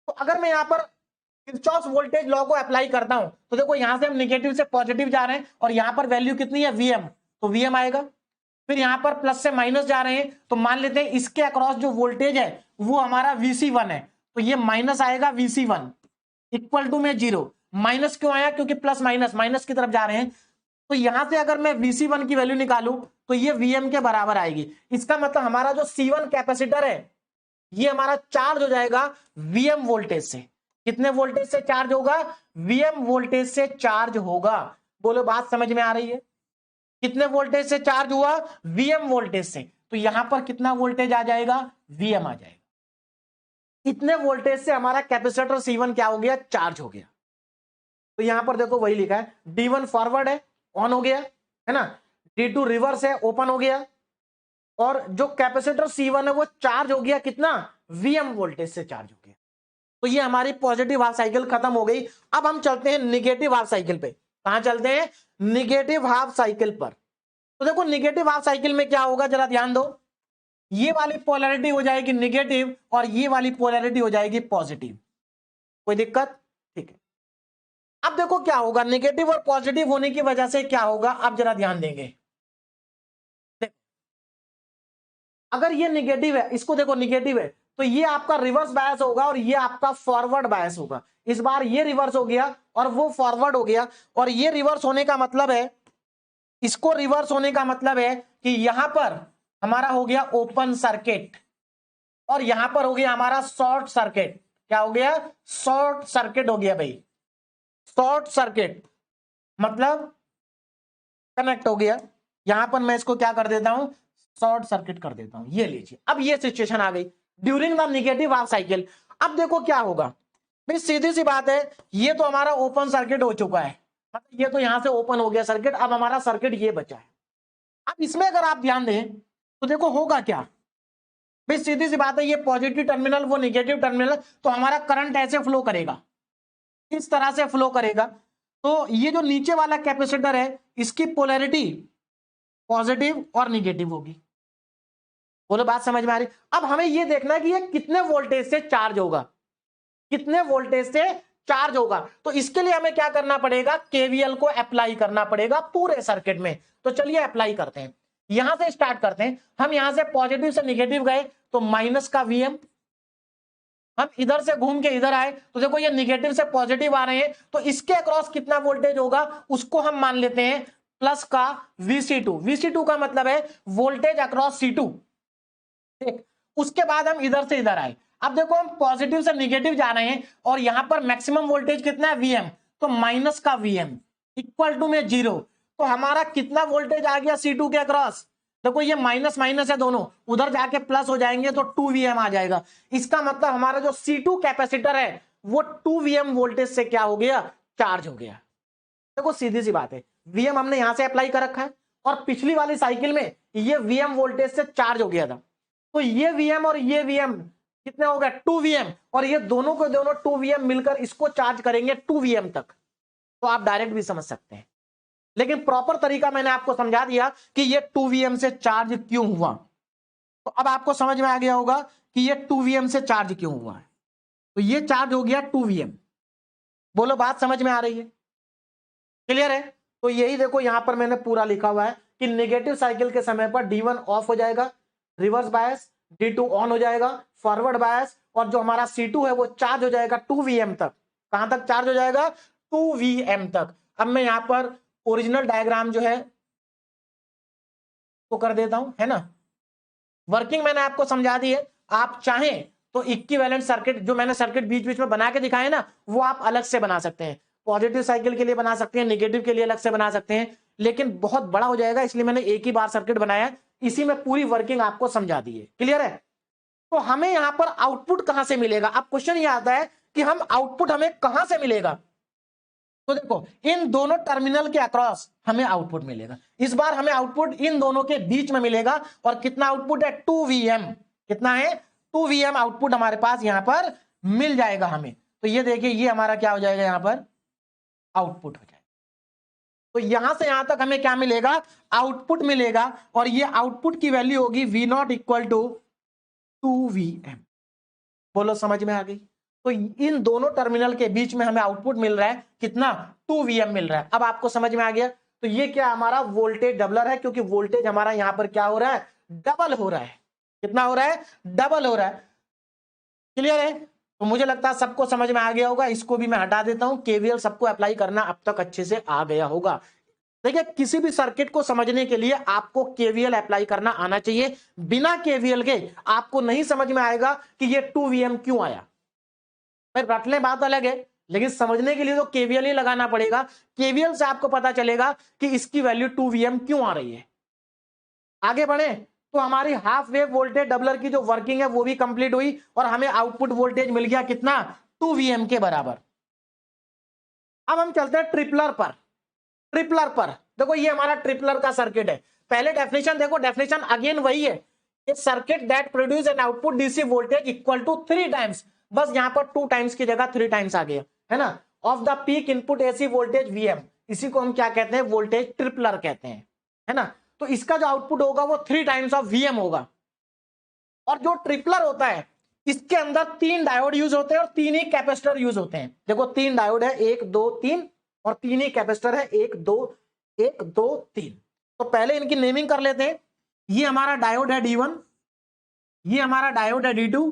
तो अगर मैं यहां पर किरचॉफ वोल्टेज लॉ को अप्लाई करता हूं, तो देखो यहां से हम निगेटिव से पॉजिटिव जा रहे हैं और यहां पर वैल्यू कितनी है Vm, तो Vm आएगा। फिर यहां पर प्लस से माइनस जा रहे हैं, तो मान लेते हैं इसके अक्रॉस जो वोल्टेज है वो हमारा Vc1 है, तो ये माइनस आएगा Vc1 इक्वल टू में 0। माइनस क्यों आया, क्योंकि प्लस माइनस माइनस की तरफ जा रहे हैं। तो यहां से अगर मैं Vc1 की वैल्यू निकालूं तो ये Vm के बराबर आएगी। इसका मतलब हमारा जो C1 कैपेसिटर है ये हमारा चार्ज हो जाएगा Vm वोल्टेज से। कितने वोल्टेज से चार्ज होगा, Vm वोल्टेज से चार्ज होगा। बोलो बात समझ में आ रही है। कितने वोल्टेज से चार्ज हुआ, Vm वोल्टेज से। तो यहां पर कितना वोल्टेज आ जाएगा, Vm आ जाएगा। इतने वोल्टेज से हमारा कैपेसिटर C1 क्या हो गया, चार्ज हो गया। तो यहां पर देखो वही लिखा है, D1 फॉरवर्ड है, ऑन हो गया, है ना, D2 रिवर्स है, ओपन हो गया, और जो कैपेसिटर C1 है वो चार्ज हो गया कितना, Vm वोल्टेज से चार्ज हो गया। तो ये हमारी पॉजिटिव हाफ साइकिल खत्म हो गई। अब हम चलते हैं निगेटिव हाफ साइकिल पे। कहां चलते हैं, निगेटिव हाफ साइकिल पर। तो देखो निगेटिव हाफ साइकिल में क्या होगा, जरा ध्यान दो। ये वाली पोलैरिटी हो जाएगी निगेटिव और ये वाली पोलैरिटी हो जाएगी पॉजिटिव। कोई दिक्कत, ठीक है। अब देखो क्या होगा, निगेटिव और पॉजिटिव होने की वजह से क्या होगा, आप जरा ध्यान देंगे। अगर ये निगेटिव है, इसको देखो निगेटिव है, तो ये आपका रिवर्स बायस होगा और ये आपका फॉरवर्ड बायस होगा। इस बार ये रिवर्स हो गया और वो फॉरवर्ड हो गया, और ये रिवर्स होने का मतलब है, इसको रिवर्स होने का मतलब है कि यहां पर हमारा हो गया ओपन सर्किट और यहां पर हो गया हमारा शॉर्ट सर्किट। क्या हो गया, शॉर्ट सर्किट हो गया भाई, शॉर्ट सर्किट मतलब कनेक्ट हो गया। यहां पर मैं इसको क्या कर देता हूं, शॉर्ट सर्किट कर देता हूं। ये लीजिए, अब ये सिचुएशन आ गई during the negative half cycle. अब देखो क्या होगा भाई, सीधी सी बात है, ये तो हमारा ओपन सर्किट हो चुका है, मतलब ये तो यहां से ओपन हो गया सर्किट। अब हमारा सर्किट ये बचा है। अब इसमें अगर आप ध्यान दें तो देखो होगा क्या भाई, सीधी सी बात है, ये पॉजिटिव टर्मिनल वो निगेटिव टर्मिनल, तो हमारा करंट ऐसे फ्लो करेगा, इस तरह से फ्लो करेगा। तो ये जो नीचे वाला कैपेसिटर है इसकी पोलैरिटी पॉजिटिव और निगेटिव होगी। बोलो बात समझ में आ रही। अब हमें ये देखना है कि ये कितने वोल्टेज से चार्ज होगा, कितने वोल्टेज से चार्ज होगा। तो इसके लिए हमें क्या करना पड़ेगा, केवीएल को अप्लाई करना पड़ेगा पूरे सर्किट में। तो चलिए अप्लाई करते हैं, यहां से स्टार्ट करते हैं। हम यहां से पॉजिटिव से निगेटिव गए तो माइनस का Vm, हम इधर से घूम के इधर आए तो देखो ये निगेटिव से पॉजिटिव आ रहे हैं, तो इसके अक्रॉस कितना वोल्टेज होगा उसको हम मान लेते हैं प्लस का Vc2। Vc2 का मतलब है वोल्टेज अक्रॉस C2, ठीक। उसके बाद हम इधर से इधर आए, अब देखो हम पॉजिटिव से निगेटिव जा रहे हैं और यहां पर मैक्सिमम वोल्टेज कितना है Vm, तो माइनस का Vm इक्वल टू में 0। तो हमारा कितना वोल्टेज आ गया C2 के अक्रॉस, देखो ये माइनस माइनस है दोनों, उधर जाके प्लस हो जाएंगे तो 2Vm आ जाएगा। इसका मतलब हमारा जो C2 कैपेसिटर है वो 2Vm वोल्टेज से क्या हो गया, चार्ज हो गया। देखो सीधी सी बात है, Vm हमने यहां से अप्लाई कर रखा है और पिछली वाली साइकिल में ये Vm वोल्टेज से चार्ज हो गया था। तो ये वीएम और ये वीएम कितने हो गए 2 वीएम, और ये दोनों को दोनों 2 वीएम मिलकर इसको चार्ज करेंगे 2 वीएम तक। तो आप डायरेक्ट भी समझ सकते हैं, लेकिन प्रॉपर तरीका मैंने आपको समझा दिया कि ये 2 वीएम से चार्ज क्यों हुआ। तो अब आपको समझ में आ गया होगा कि ये 2 वीएम से चार्ज क्यों हुआ है। तो ये चार्ज हो गया 2 वीएम। बोलो बात समझ में आ रही है, क्लियर है। तो यही देखो यहां पर मैंने पूरा लिखा हुआ है कि नेगेटिव साइकिल के समय पर D1 ऑफ हो जाएगा, रिवर्स बायस D2 ऑन हो जाएगा, फॉरवर्ड बायस, और जो हमारा C2 है वो चार्ज हो जाएगा 2 वीएम तक। कहां तक चार्ज हो जाएगा 2 वीएम तक। अब मैं यहां पर ओरिजिनल डायग्राम जो है वो कर देता हूं, है ना। वर्किंग मैंने आपको समझा दी है। आप चाहें तो इक्विवेलेंट सर्किट जो मैंने सर्किट बीच बीच में बना के दिखाए ना, वो आप अलग से बना सकते हैं। पॉजिटिव साइकिल के लिए बना सकते हैं, नेगेटिव के लिए अलग से बना सकते हैं, लेकिन बहुत बड़ा हो जाएगा, इसलिए मैंने एक ही बार सर्किट बनाया, इसी में पूरी वर्किंग आपको समझा दी है। क्लियर है। तो हमें यहां पर आउटपुट कहां से मिलेगा। अब क्वेश्चन ये आता है कि हम आउटपुट हमें कहां से मिलेगा। तो देखो इन दोनों टर्मिनल के अक्रॉस हमें आउटपुट मिलेगा। इस बार हमें आउटपुट इन दोनों के बीच में मिलेगा, और कितना आउटपुट है 2 वीएम। कितना है 2 वीएम आउटपुट हमारे पास यहां पर मिल जाएगा हमें। तो ये देखिए ये हमारा क्या हो जाएगा, यहां पर आउटपुट हो जाएगा। तो यहां से यहां तक हमें क्या मिलेगा, आउटपुट मिलेगा, और ये आउटपुट की वैल्यू होगी V0 इक्वल टू 2 वीएम। बोलो समझ में आ गई। तो इन दोनों टर्मिनल के बीच में हमें आउटपुट मिल रहा है कितना 2 वीएम मिल रहा है। अब आपको समझ में आ गया। तो ये क्या हमारा वोल्टेज डबलर है, क्योंकि वोल्टेज हमारा यहां पर क्या हो रहा है, डबल हो रहा है। कितना हो रहा है, डबल हो रहा है। क्लियर है। तो मुझे लगता है सबको समझ में आ गया होगा। इसको भी मैं हटा देता हूं। केवीएल सबको अप्लाई करना अब तक अच्छे से आ गया होगा। देखिए किसी भी सर्किट को समझने के लिए आपको केवीएल अप्लाई करना आना चाहिए। बिना केवीएल के आपको नहीं समझ में आएगा कि ये 2 वीएम क्यों आया। भाई रट ले बात अलग है, लेकिन समझने के लिए तो केवीएल ही लगाना पड़ेगा। केवीएल से आपको पता चलेगा कि इसकी वैल्यू 2 वीएम क्यों आ रही है। आगे बढ़े तो हमारी हाफ वेव वोल्टेज डबलर की जो वर्किंग है वो भी कंप्लीट हुई, और हमें आउटपुट वोल्टेज मिल गया कितना 2 वीएम के बराबर। अब हम चलते हैं ट्रिपलर पर। ट्रिपलर पर देखो ये हमारा ट्रिपलर का सर्किट है। पहले डेफिनेशन देखो, डेफिनेशन अगेन वही है, a circuit that produce an output DC voltage equal to 3 times. बस यहां पर 2 टाइम्स की जगह 3 टाइम्स आ गया, है ना, of the peak input AC voltage VM. इसी को हम क्या कहते हैं, वोल्टेज ट्रिपलर कहते हैं, है ना। तो इसका जो आउटपुट होगा वो 3 टाइम्स ऑफ वीएम होगा। और जो ट्रिपलर होता है इसके अंदर 3 डायोड यूज होते हैं और 3 ही कैपेसिटर यूज होते हैं। देखो 3 डायोड है, 1 2 3, और 3 ही कैपेसिटर है, 1 2 1 2 3। तो पहले इनकी नेमिंग कर लेते हैं। ये हमारा डायोड है D1, ये हमारा डायोड है D2,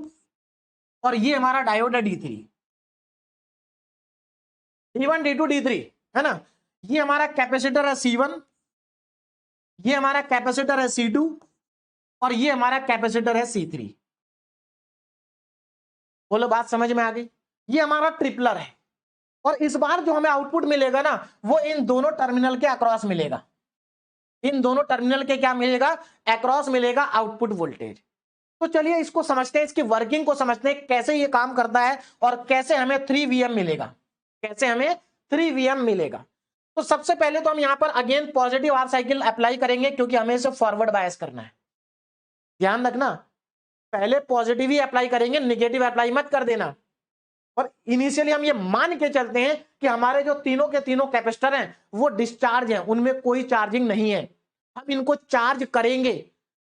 और ये हमारा डायोड है D3। D1 D2 D3, है ना। ये हमारा कैपेसिटर है C1, ये हमारा कैपेसिटर है C2, और ये हमारा कैपेसिटर है C3। बोलो बात समझ में आ गई। ये हमारा ट्रिपलर है, और इस बार जो हमें आउटपुट मिलेगा ना वो इन दोनों टर्मिनल के अक्रॉस मिलेगा। इन दोनों टर्मिनल के क्या मिलेगा, अक्रॉस मिलेगा आउटपुट वोल्टेज। तो चलिए इसको समझते हैं, इसकी वर्किंग को समझते हैं, कैसे ये काम करता है और कैसे हमें 3 वीएम मिलेगा, कैसे हमें 3 वीएम मिलेगा। तो सबसे पहले तो हम यहां पर again positive half cycle apply करेंगे, क्योंकि हमें इसे फॉरवर्ड बायस करना है। ध्यान रखना, पहले पॉजिटिव ही अप्लाई करेंगे, नेगेटिव अप्लाई मत कर देना। और इनिशियली हम ये मान के चलते हैं कि हमारे जो तीनों के तीनों कैपेसिटर हैं वो डिस्चार्ज हैं, उनमें कोई चार्जिंग नहीं है। हम इनको चार्ज करेंगे,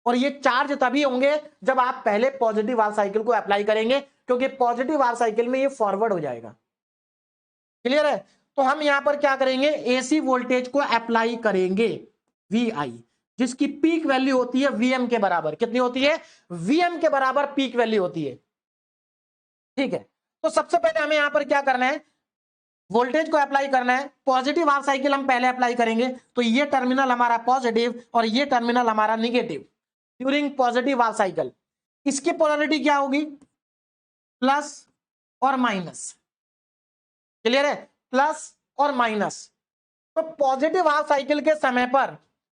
और ये चार्ज तभी होंगे जब आप पहले पॉजिटिव हाफ साइकिल को अप्लाई करेंगे, क्योंकि पॉजिटिव हाफ साइकिल में ये फॉरवर्ड हो जाएगा। क्लियर है। तो हम यहां पर क्या करेंगे, एसी वोल्टेज को अप्लाई करेंगे VI, जिसकी पीक वैल्यू होती है वीएम के बराबर। कितनी होती है, वीएम के बराबर पीक वैल्यू होती है। ठीक है। तो सबसे पहले हमें यहां पर क्या करना है, वोल्टेज को अप्लाई करना है। पॉजिटिव हाफ साइकिल हम पहले अप्लाई करेंगे, तो ये टर्मिनल हमारा पॉजिटिव और ये टर्मिनल हमारा negative during positive half cycle. इसकी पोलैरिटी क्या होगी, प्लस और माइनस। क्लियर है, प्लस और माइनस। तो पॉजिटिव हाफ साइकिल के समय पर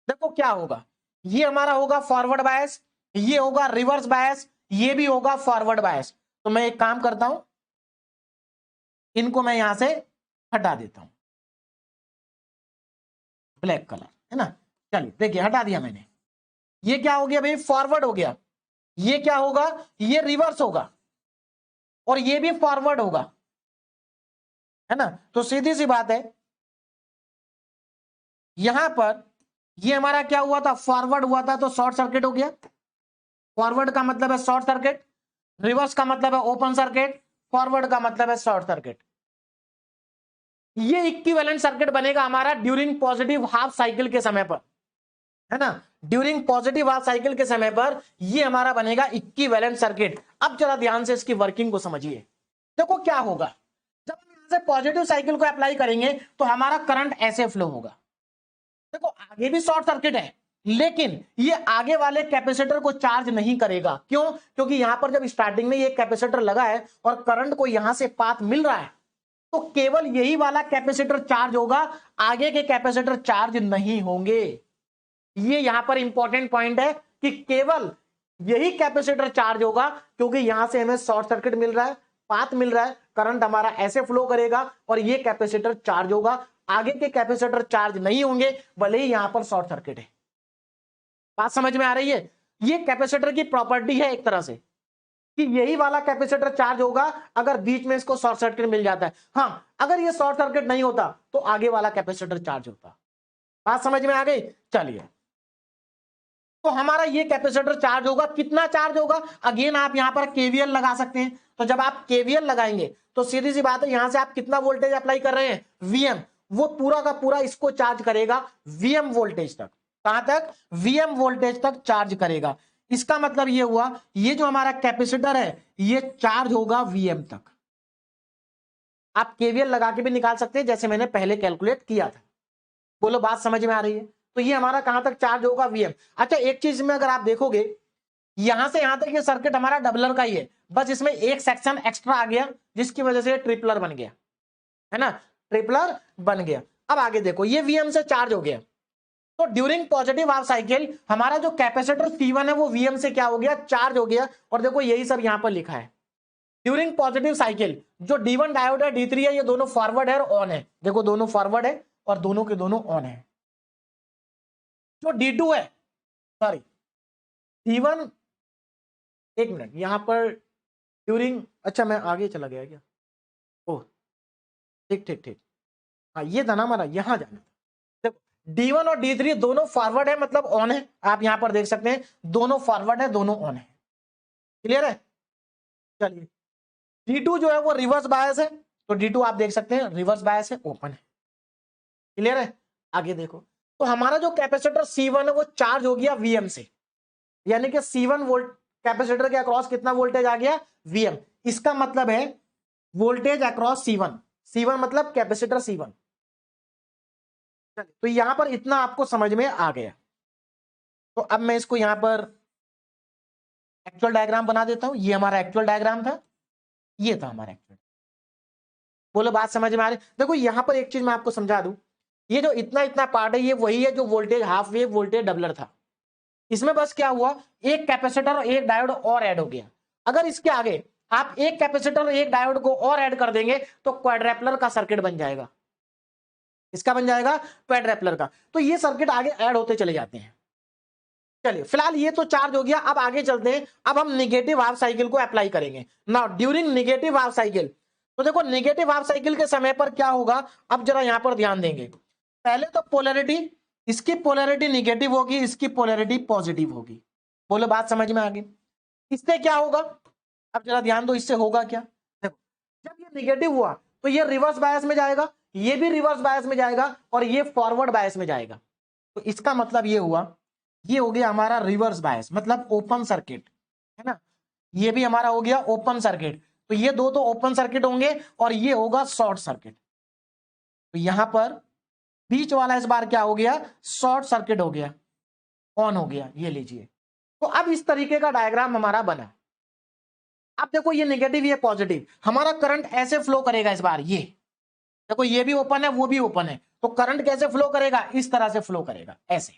देखो क्या होगा, ये हमारा होगा फॉरवर्ड बायस, ये होगा रिवर्स बायस, ये भी होगा फॉरवर्ड बायस। तो मैं एक काम करता हूं, इनको मैं यहां से हटा देता हूं, ब्लैक कलर, है ना। चलिए देखिए हटा दिया मैंने। ये क्या हो गया भाई, फॉरवर्ड हो गया, ये क्या होगा, ये रिवर्स होगा और ये भी फॉरवर्ड होगा, है ना। तो सीधी सी बात है, यहां पर ये हमारा क्या हुआ था, फॉरवर्ड हुआ था, तो शॉर्ट सर्किट हो गया। फॉरवर्ड का मतलब है शॉर्ट सर्किट, रिवर्स का मतलब है ओपन सर्किट, फॉरवर्ड का मतलब है शॉर्ट सर्किट। ये इक्विवेलेंट सर्किट बनेगा हमारा ड्यूरिंग पॉजिटिव हाफ साइकिल के समय पर, है ना। ड्यूरिंग पॉजिटिव हाफ साइकिल के समय पर ये हमारा बनेगा इक्विवेलेंट सर्किट। अब जरा ध्यान से इसकी वर्किंग को समझिए। देखो क्या होगा, जब हम यहां से पॉजिटिव साइकिल को अप्लाई करेंगे तो हमारा करंट ऐसे फ्लो होगा। देखो आगे भी शॉर्ट सर्किट है, लेकिन ये आगे वाले कैपेसिटर को चार्ज नहीं करेगा। क्यों? क्योंकि यहां पर जब स्टार्टिंग में ये कैपेसिटर लगा है और करंट को यहां से पाथ मिल रहा है, तो केवल यही वाला कैपेसिटर चार्ज होगा, आगे के कैपेसिटर चार्ज नहीं होंगे। ये यहां पर इंपॉर्टेंट पॉइंट है कि केवल यही कैपेसिटर चार्ज होगा, क्योंकि यहां से हमें शॉर्ट सर्किट मिल रहा है, पाथ मिल रहा है, करंट हमारा ऐसे फ्लो करेगा और ये कैपेसिटर चार्ज होगा। आगे के कैपेसिटर चार्ज नहीं होंगे, भले ही यहां पर शॉर्ट सर्किट है। बात समझ में आ रही है? ये कैपेसिटर की प्रॉपर्टी है एक तरह से, कि यही वाला कैपेसिटर चार्ज होगा अगर बीच में इसको शॉर्ट सर्किट मिल जाता है। हां, अगर ये शॉर्ट सर्किट नहीं होता तो आगे वाला कैपेसिटर चार्ज होता। बात समझ में आ गई? चलिए, तो हमारा ये कैपेसिटर चार्ज होगा। कितना चार्ज होगा? अगेन आप यहां पर केवीएल लगा सकते हैं। तो जब आप केवीएल लगाएंगे तो सीधी सी बात है, यहां से आप कितना वोल्टेज अप्लाई कर रहे हैं, वीएम, वो पूरा का पूरा इसको चार्ज करेगा वीएम वोल्टेज तक। कहां तक? वीएम वोल्टेज तक चार्ज करेगा। इसका मतलब ये हुआ, ये जो हमारा कैपेसिटर है ये चार्ज होगा वीएम तक। आप केवीएल लगा के भी निकाल सकते हैं, जैसे मैंने पहले कैलकुलेट किया था। बोलो बात समझ में आ रही है? तो ये हमारा कहां तक चार्ज होगा, वीएम। अच्छा, एक चीज में अगर आप देखोगे, यहां से यहां तक ये सर्किट हमारा डबलर का ही है, बस इसमें एक सेक्शन एक्स्ट्रा आ गया जिसकी वजह से ट्रिपलर बन गया, है ना, ट्रिपलर बन गया। अब आगे देखो, ये वीएम से चार्ज हो गया, तो ड्यूरिंग पॉजिटिव हाफ साइकिल हमारा जो कैपेसिटर C1 है वो वीएम से क्या हो गया, चार्ज हो गया। और देखो यही सब यहां पर लिखा है, ड्यूरिंग पॉजिटिव साइकिल जो D1 डायोड है, D3 है, ये दोनों फॉरवर्ड है और ऑन है। देखो दोनों फॉरवर्ड है और दोनों के दोनों ऑन है। जो D2 है, सॉरी D1, एक मिनट यहां पर ड्यूरिंग, अच्छा मैं आगे चला गया क्या? ओह ठीक ठीक ठीक, हाँ ये था ना हमारा, यहां जाना। देखो D1 और D3 दोनों फॉरवर्ड है, मतलब ऑन है। आप यहां पर देख सकते हैं दोनों फॉरवर्ड है, दोनों ऑन है। क्लियर है? चलिए, D2 जो है वो रिवर्स बायस है, तो D2 आप देख सकते हैं रिवर्स बायस है, ओपन है। क्लियर है? आगे देखो, तो हमारा जो कैपेसिटर C1 है वो चार्ज हो गया वीएम से, यानी कि C1 वोल्ट, कैपेसिटर के अक्रॉस कितना वोल्टेज आ गया, वीएम। इसका मतलब है वोल्टेज अक्रॉस C1, C1 मतलब कैपेसिटर C1। तो यहां पर इतना आपको समझ में आ गया। तो अब मैं इसको यहां पर एक्चुअल डायग्राम बना देता हूं। ये हमारा एक्चुअल डायग्राम था, ये था हमारा एक्चुअल। बोलो बात समझ में आ रही? देखो यहां पर एक चीज मैं आपको समझा दूं, ये जो इतना इतना पार्ट है ये वही है जो voltage half wave voltage doubler था। इसमें बस क्या हुआ, एक कैपेसिटर और एक डायोड और ऐड हो गया। अगर इसके आगे आप एक कैपेसिटर और एक डायोड को और ऐड कर देंगे तो क्वाड्रेपलर का सर्किट बन जाएगा। इसका बन जाएगा क्वाड्रेपलर का। तो ये सर्किट आगे ऐड होते चले जाते हैं। चलिए, फिलहाल ये तो चार्ज हो गया। अब आगे चलते हैं, अब हम निगेटिव हाफ साइकिल को अप्लाई करेंगे। Now during negative half cycle, तो देखो निगेटिव हाफ साइकिल के समय पर क्या होगा, अब जरा यहां पर ध्यान देंगे। पहले तो पोलैरिटी, इसकी पोलैरिटी निगेटिव होगी, इसकी पोलैरिटी पॉजिटिव होगी। बोलो बात समझ में आ गई? इससे क्या होगा, अब जरा ध्यान दो, इससे होगा क्या। देखो, जब ये निगेटिव हुआ तो ये रिवर्स बायस में जाएगा, ये भी रिवर्स बायस में जाएगा और ये फॉरवर्ड बायस में जाएगा। तो इसका मतलब ये हुआ, ये हो गया हमारा रिवर्स बायस, मतलब ओपन सर्किट, है ना। ये भी हमारा हो गया ओपन सर्किट। तो ये दो तो ओपन सर्किट होंगे और ये होगा शॉर्ट सर्किट। तो यहां पर बीच वाला इस बार क्या हो गया, शॉर्ट सर्किट हो गया, ऑन हो गया। ये लीजिए, तो अब इस तरीके का डायग्राम हमारा बना। अब देखो ये नेगेटिव ये पॉजिटिव, हमारा करंट ऐसे फ्लो करेगा इस बार। ये देखो ये भी ओपन है वो भी ओपन है, तो करंट कैसे फ्लो करेगा, इस तरह से फ्लो करेगा, ऐसे।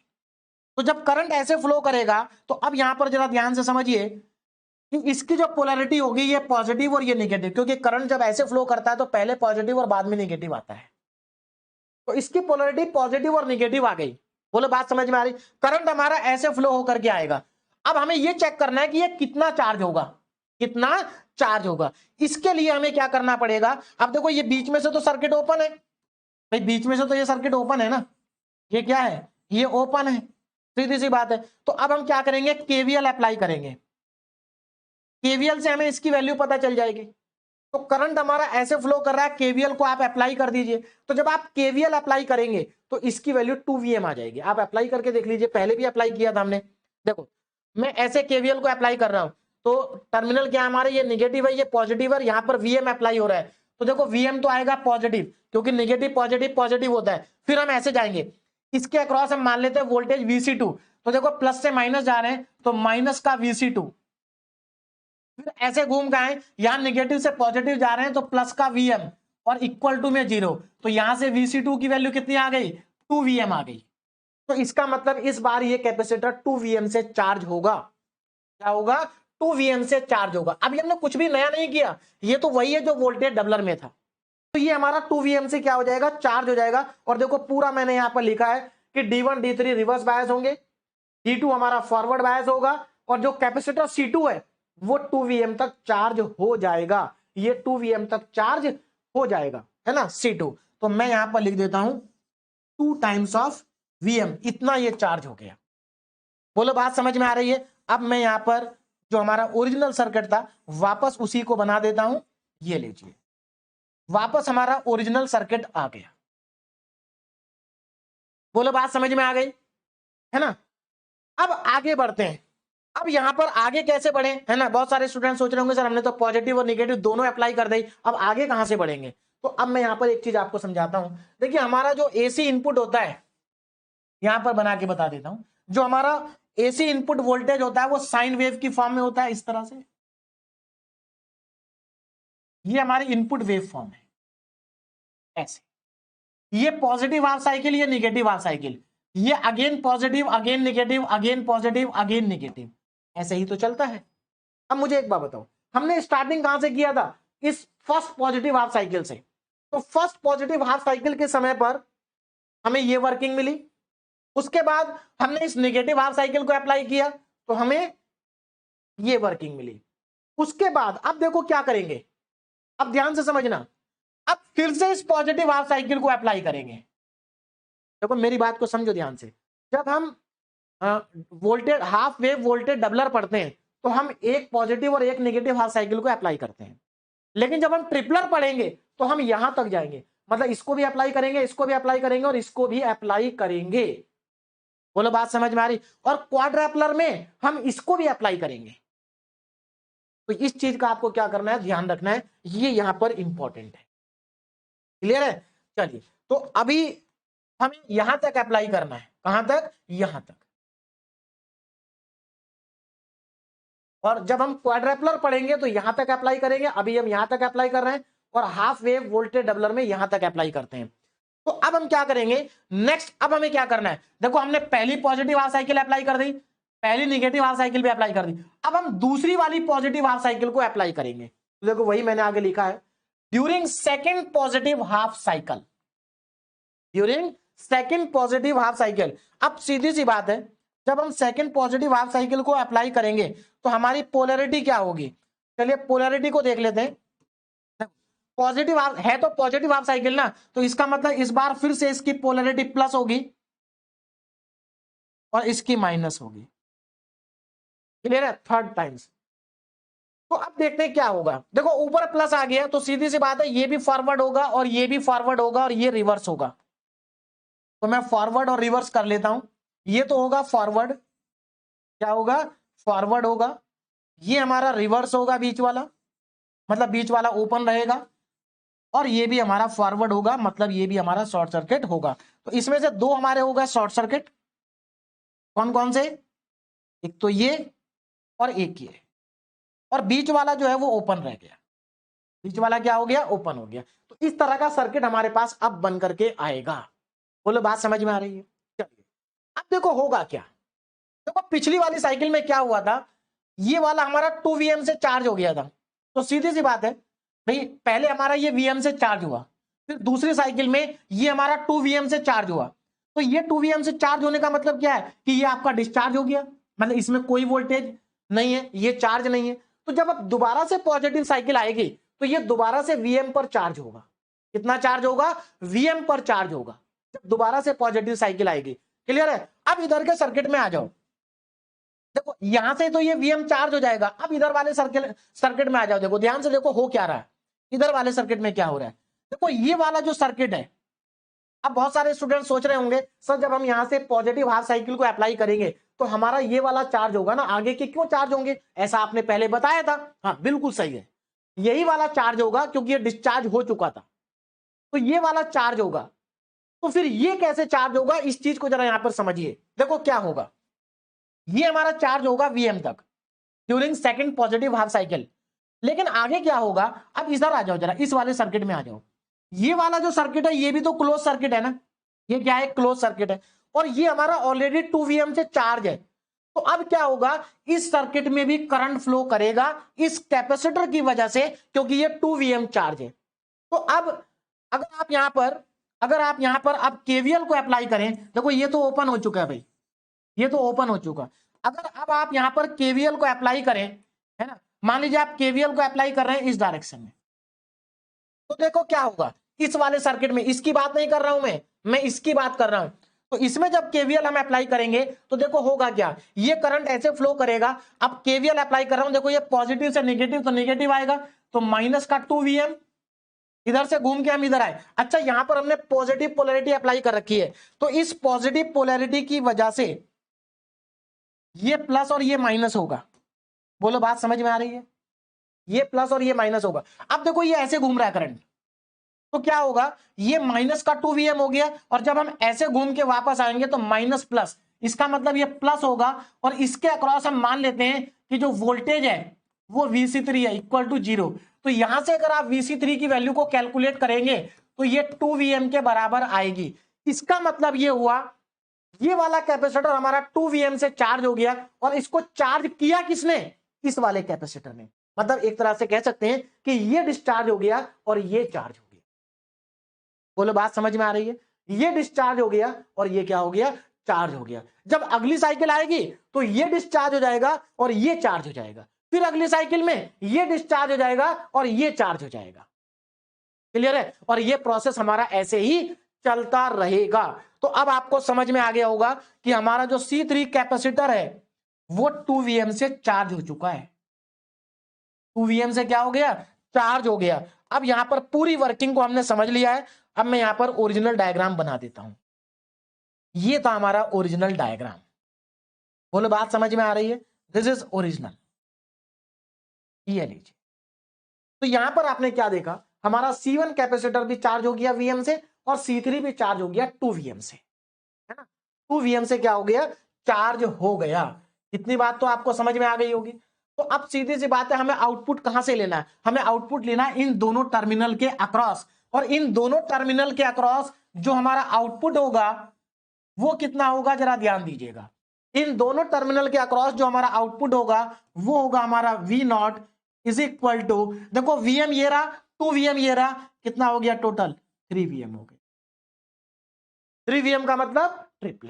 तो जब करंट ऐसे फ्लो करेगा तो अब यहां पर जरा ध्यान से समझिए कि इसकी जो पोलैरिटी होगी ये पॉजिटिव और ये नेगेटिव, क्योंकि करंट जब ऐसे फ्लो करता है तो पहले पॉजिटिव और बाद में नेगेटिव आता है। तो इसकी पोलैरिटी पॉजिटिव और नेगेटिव आ गई। बोलो बात समझ में आ रही? करंट हमारा ऐसे फ्लो होकर के आएगा। अब हमें ये चेक करना है कि ये कितना चार्ज होगा, कितना चार्ज होगा। इसके लिए हमें क्या करना पड़ेगा, अब देखो ये बीच में से तो सर्किट ओपन है भाई, बीच में से तो ये सर्किट ओपन है ना, ये क्या है, ये ओपन है, सीधी सी बात है। तो अब हम क्या करेंगे, केवीएल अप्लाई करेंगे, केवीएल से हमें इसकी वैल्यू पता चल जाएगी। तो करंट हमारा ऐसे फ्लो कर रहा है, केवीएल को आप अप्लाई कर दीजिए। तो जब आप केवीएल अप्लाई करेंगे तो इसकी वैल्यू 2 VM आ जाएगी। आप अप्लाई करके देख लीजिए, पहले भी अप्लाई किया था हमने। देखो मैं ऐसे केवीएल को अप्लाई कर रहा हूं, तो टर्मिनल क्या हमारे, ये निगेटिव है, ये पॉजिटिव है, यहां पर वीएम अप्लाई हो रहा है। तो देखो वीएम तो आएगा पॉजिटिव, क्योंकि निगेटिव पॉजिटिव पॉजिटिव होता है। फिर हम ऐसे जाएंगे, इसके अक्रॉस हम मान लेते हैं वोल्टेज Vc2, तो देखो प्लस से माइनस जा रहे हैं, तो माइनस का Vc2। फिर ऐसे घूम गए, यहां निगेटिव से पॉजिटिव जा रहे हैं, तो प्लस का Vm और इक्वल टू में 0। तो यहां से Vc2 की वैल्यू कितनी आ गई, 2 Vm आ गई। तो इसका मतलब इस बार ये कैपेसिटर 2 Vm से चार्ज होगा। क्या होगा, 2 Vm से चार्ज होगा। अभी हमने कुछ भी नया नहीं किया, ये तो वही है जो वोल्टेज डबलर में था। तो ये हमारा 2 Vm से क्या हो जाएगा, चार्ज हो जाएगा। और देखो पूरा मैंने यहां पर लिखा है कि D1 D3 रिवर्स बायस होंगे, D2 हमारा फॉरवर्ड बायस होगा, और जो कैपेसिटर C2 है वो 2 Vm तक चार्ज हो जाएगा। ये 2 Vm तक चार्ज हो जाएगा, है ना C2। तो मैं यहां पर लिख देता हूं 2 टाइम्स ऑफ Vm, इतना ये चार्ज हो गया। बोलो बात समझ में आ रही है। अब मैं यहां पर जो हमारा ओरिजिनल सर्किट था वापस उसी को बना देता हूं, ये लीजिए, वापस हमारा ओरिजिनल सर्किट आ गया। बोलो बात समझ में आ गई, है ना। अब आगे बढ़ते हैं। अब यहां पर आगे कैसे बढ़े, है ना। बहुत सारे स्टूडेंट सोच रहे होंगे सर हमने तो पॉजिटिव और नेगेटिव दोनों अप्लाई कर दी, अब आगे कहां से बढ़ेंगे। तो अब मैं यहां पर एक चीज आपको समझाता हूं। देखिए हमारा जो एसी इनपुट होता है, यहां पर बना के बता देता हूं, जो हमारा एसी इनपुट वोल्टेज होता है वो साइन वेव की फॉर्म में होता है, इस तरह से। ये हमारी इनपुट वेव फॉर्म है ऐसे। ये पॉजिटिव हाफ साइकिल, ये निगेटिव हाफ साइकिल, ये again positive again negative again positive again negative, ऐसे ही तो चलता है। अब मुझे एक बात बताओ, हमने स्टार्टिंग कहां से किया था, इस फर्स्ट पॉजिटिव हाफ साइकिल से। तो फर्स्ट पॉजिटिव हाफ साइकिल के समय पर हमें ये वर्किंग मिली, उसके बाद हमने इस नेगेटिव हाफ साइकिल को अप्लाई किया तो हमें ये वर्किंग मिली। उसके बाद अब देखो क्या करेंगे, अब ध्यान से समझना, अब फिर से इस पॉजिटिव हाफ साइकिल को अप्लाई करेंगे। देखो मेरी बात को समझो ध्यान से, जब हम voltage half wave voltage doubler पढ़ते हैं तो हम एक पॉजिटिव और एक नेगेटिव हाफ साइकिल को अप्लाई करते हैं। लेकिन जब हम ट्रिपलर पढ़ेंगे तो हम यहां तक जाएंगे, मतलब इसको भी अप्लाई करेंगे, इसको भी अप्लाई करेंगे और इसको भी अप्लाई करेंगे। बोलो बात समझ में आ रही। और क्वाड्रैपलर में हम इसको भी अप्लाई करेंगे। तो इस चीज का आपको क्या करना है, ध्यान रखना है, ये यहां पर इंपॉर्टेंट है। क्लियर है। चलिए तो अभी हमें यहां तक अप्लाई करना है, कहां तक, यहां तक। और जब हम क्वाड्रैपलर पढ़ेंगे तो यहां तक अप्लाई करेंगे, अभी हम यहां तक अप्लाई कर रहे हैं, और हाफ वेव वोल्टेज डबलर में यहां तक अप्लाई करते हैं। तो अब हम क्या करेंगे नेक्स्ट, अब हमें क्या करना है, देखो हमने पहली पॉजिटिव हाफ साइकिल अप्लाई कर दी, पहली निगेटिव हाफ साइकिल भी अप्लाई कर दी, अब हम दूसरी वाली पॉजिटिव हाफ साइकिल को अप्लाई करेंगे। तो देखो वही मैंने आगे लिखा है, during second positive half cycle, during second positive half cycle. अब सीधी सी बात है, जब हम सेकेंड पॉजिटिव हाफ साइकिल को अप्लाई करेंगे तो हमारी पोलैरिटी क्या होगी, चलिए पोलैरिटी को देख लेते हैं। पॉजिटिव है तो पॉजिटिव हाफ साइकिल ना, तो इसका मतलब इस बार फिर से इसकी पोलैरिटी प्लस होगी और इसकी माइनस होगी। क्लियर है, थर्ड टाइम्स। तो अब देखते हैं क्या होगा। देखो ऊपर प्लस आ गया तो सीधी सी बात है, ये भी फॉरवर्ड होगा और ये भी फॉरवर्ड होगा और ये रिवर्स होगा। तो मैं फॉरवर्ड और रिवर्स कर लेता हूं। ये तो होगा फॉरवर्ड, क्या होगा, फॉरवर्ड होगा। ये हमारा रिवर्स होगा बीच वाला, मतलब बीच वाला ओपन रहेगा, और ये भी हमारा फॉरवर्ड होगा, मतलब ये भी हमारा शॉर्ट सर्किट होगा। तो इसमें से दो हमारे होगा शॉर्ट सर्किट, कौन कौन से, एक तो ये और एक ये, और बीच वाला जो है वो ओपन रह गया। बीच वाला क्या हो गया, ओपन हो गया। तो इस तरह का सर्किट हमारे पास अब बन करके आएगा। बोलो बात समझ में आ रही है। चलिए अब देखो होगा क्या। देखो पिछली वाली साइकिल में क्या हुआ था, ये वाला हमारा 2 VM से चार्ज हो गया था। तो सीधी सी बात है भाई, पहले हमारा ये VM से चार्ज हुआ, फिर दूसरी साइकिल में ये हमारा 2 VM से चार्ज हुआ। तो ये 2 VM से चार्ज होने का मतलब क्या है कि ये आपका डिस्चार्ज हो गया। मतलब इसमें कोई वोल्टेज नहीं है, ये चार्ज नहीं है। तो जब अब दोबारा से पॉजिटिव साइकिल आएगी तो ये दोबारा से Vm पर चार्ज होगा। कितना चार्ज होगा? Vm पर चार्ज होगा जब दोबारा से पॉजिटिव साइकिल आएगी। क्लियर है? अब इधर के सर्किट में आ जाओ। देखो यहां से तो ये Vm चार्ज हो जाएगा। अब इधर वाले सर्किट में आ जाओ। देखो ध्यान से देखो हो क्या रहा है। इधर वाले सर्किट में क्या हो रहा है? देखो ये वाला जो सर्किट है, अब बहुत सारे स्टूडेंट सोच रहे होंगे सर जब हम यहां से पॉजिटिव हाफ साइकिल को अप्लाई करेंगे तो हमारा ये वाला चार्ज होगा ना, आगे के क्यों चार्ज होंगे? ऐसा आपने पहले बताया था। हाँ बिल्कुल सही है, यही वाला चार्ज होगा क्योंकि ये डिस्चार्ज हो चुका था, तो ये वाला चार्ज होगा। तो फिर ये कैसे चार्ज होगा, इस चीज को जरा यहां पर समझिए। देखो क्या होगा, ये हमारा चार्ज होगा Vm तक during second positive half cycle. लेकिन आगे क्या होगा? अब इधर आ जाओ, जरा इस वाले सर्किट में आ जाओ। ये वाला जो सर्किट है ये भी तो क्लोज सर्किट है ना, ये क्या है? क्लोज सर्किट है। और ये हमारा ऑलरेडी 2Vm से चार्ज है। तो अब क्या होगा, इस सर्किट में भी करंट फ्लो करेगा इस कैपेसिटर की वजह से, क्योंकि ये 2Vm चार्ज है। तो अब अगर आप यहां पर अब केवीएल को अप्लाई करें, देखो ये तो ओपन हो चुका है भाई, ये तो ओपन हो चुका। अगर अब आप यहां पर केवीएल को अप्लाई करें, है ना, मान लीजिए आप केवीएल को अप्लाई कर रहे हैं इस डायरेक्शन में, तो देखो क्या होगा इस वाले सर्किट में। इसकी बात नहीं कर रहा हूं मैं इसकी बात कर रहा हूं। तो इसमें जब केवीएल हम अप्लाई करेंगे तो देखो होगा क्या, ये करंट ऐसे फ्लो करेगा। अब केवीएल अप्लाई कर रहा हूं, देखो ये पॉजिटिव से नेगेटिव, तो नेगेटिव आएगा, तो माइनस का 2Vm, इधर से घूम के हम इधर आए। अच्छा यहां पर हमने पॉजिटिव पोलैरिटी अप्लाई कर रखी है, तो इस पॉजिटिव पोलैरिटी की वजह से ये प्लस और ये माइनस होगा। बोलो बात समझ में आ रही है? ये प्लस और ये माइनस होगा। अब देखो ये ऐसे घूम रहा है करंट, तो क्या होगा, ये माइनस का 2Vm हो गया, और जब हम ऐसे घूम के वापस आएंगे तो माइनस प्लस, इसका मतलब ये प्लस होगा। और इसके अक्रॉस हम मान लेते हैं कि जो वोल्टेज है वो Vc3 है इक्वल टू 0। तो यहां से अगर आप Vc3 की वैल्यू को कैलकुलेट करेंगे तो ये 2Vm के बराबर आएगी। इसका मतलब ये हुआ, ये वाला कैपेसिटर हमारा 2Vm से चार्ज हो गया, और इसको चार्ज किया किसने? इस वाले कैपेसिटर ने। मतलब एक तरह से कह सकते हैं कि ये डिस्चार्ज हो गया और ये चार्ज हो गया। बोलो बात समझ में आ रही है? ये डिस्चार्ज हो गया और ये क्या हो गया? चार्ज हो गया। जब अगली साइकिल आएगी तो ये डिस्चार्ज हो जाएगा और ये चार्ज हो जाएगा, फिर अगली साइकिल में ये डिस्चार्ज हो जाएगा और ये चार्ज हो जाएगा। क्लियर है? और ये प्रोसेस हमारा ऐसे ही चलता रहेगा। तो अब आपको समझ में आ गया होगा कि हमारा जो C3 कैपेसिटर है वो 2Vm से चार्ज हो चुका है। 2Vm से क्या हो गया? चार्ज हो गया। अब यहां पर पूरी वर्किंग को हमने समझ लिया है। अब मैं यहां पर ओरिजिनल डायग्राम बना देता हूं। ये था हमारा ओरिजिनल डायग्राम। बोलो बात समझ में आ रही है? दिस इज ओरिजिनल, ये लीजिए। तो यहां पर आपने क्या देखा, हमारा C1 कैपेसिटर भी चार्ज हो गया Vm से, और C3 भी चार्ज हो गया 2Vm से, है ना। 2Vm से क्या हो गया? चार्ज हो गया। इतनी बात तो आपको समझ में आ गई होगी। तो अब सीधी सी बात है, हमें आउटपुट कहां से लेना है? हमें आउटपुट लेना है इन दोनों टर्मिनल के अक्रॉस। और इन दोनों टर्मिनल के अक्रॉस जो हमारा आउटपुट होगा वो कितना होगा, जरा ध्यान दीजिएगा। इन दोनों टर्मिनल के अक्रॉस जो हमारा आउटपुट होगा वो होगा हमारा V0 इज इक्वल टू, देखो Vm ये रहा, 2Vm ये रहा, कितना हो गया टोटल? 3Vm हो गया। 3Vm का मतलब ट्रिपल।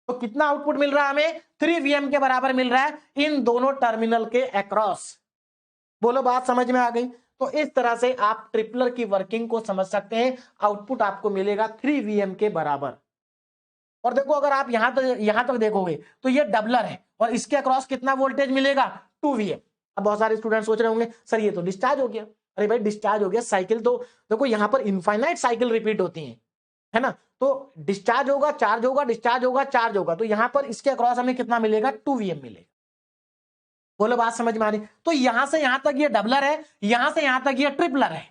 तो कितना आउटपुट मिल रहा है हमें? 3Vm के बराबर मिल रहा है इन दोनों टर्मिनल के अक्रॉस। बोलो बात समझ में आ गई? तो इस तरह से आप ट्रिपलर की वर्किंग को समझ सकते हैं। आउटपुट आपको मिलेगा 3Vm के बराबर। और देखो अगर आप यहां तक देखोगे तो ये डबलर है, और इसके अक्रॉस कितना वोल्टेज मिलेगा? 2Vm। अब बहुत सारे स्टूडेंट सोच रहे होंगे सर ये तो डिस्चार्ज हो गया। अरे भाई डिस्चार्ज हो गया, साइकिल तो देखो यहां पर इनफाइनाइट साइकिल रिपीट होती है ना। तो डिस्चार्ज होगा, चार्ज होगा, डिस्चार्ज होगा, चार्ज होगा, तो यहां पर इसके अक्रॉस हमें कितना मिलेगा? 2Vm मिलेगा। बोलो बात समझ में आ रही? तो यहां से यहां तक ये डबलर है, यहां से यहां तक ये ट्रिपलर है।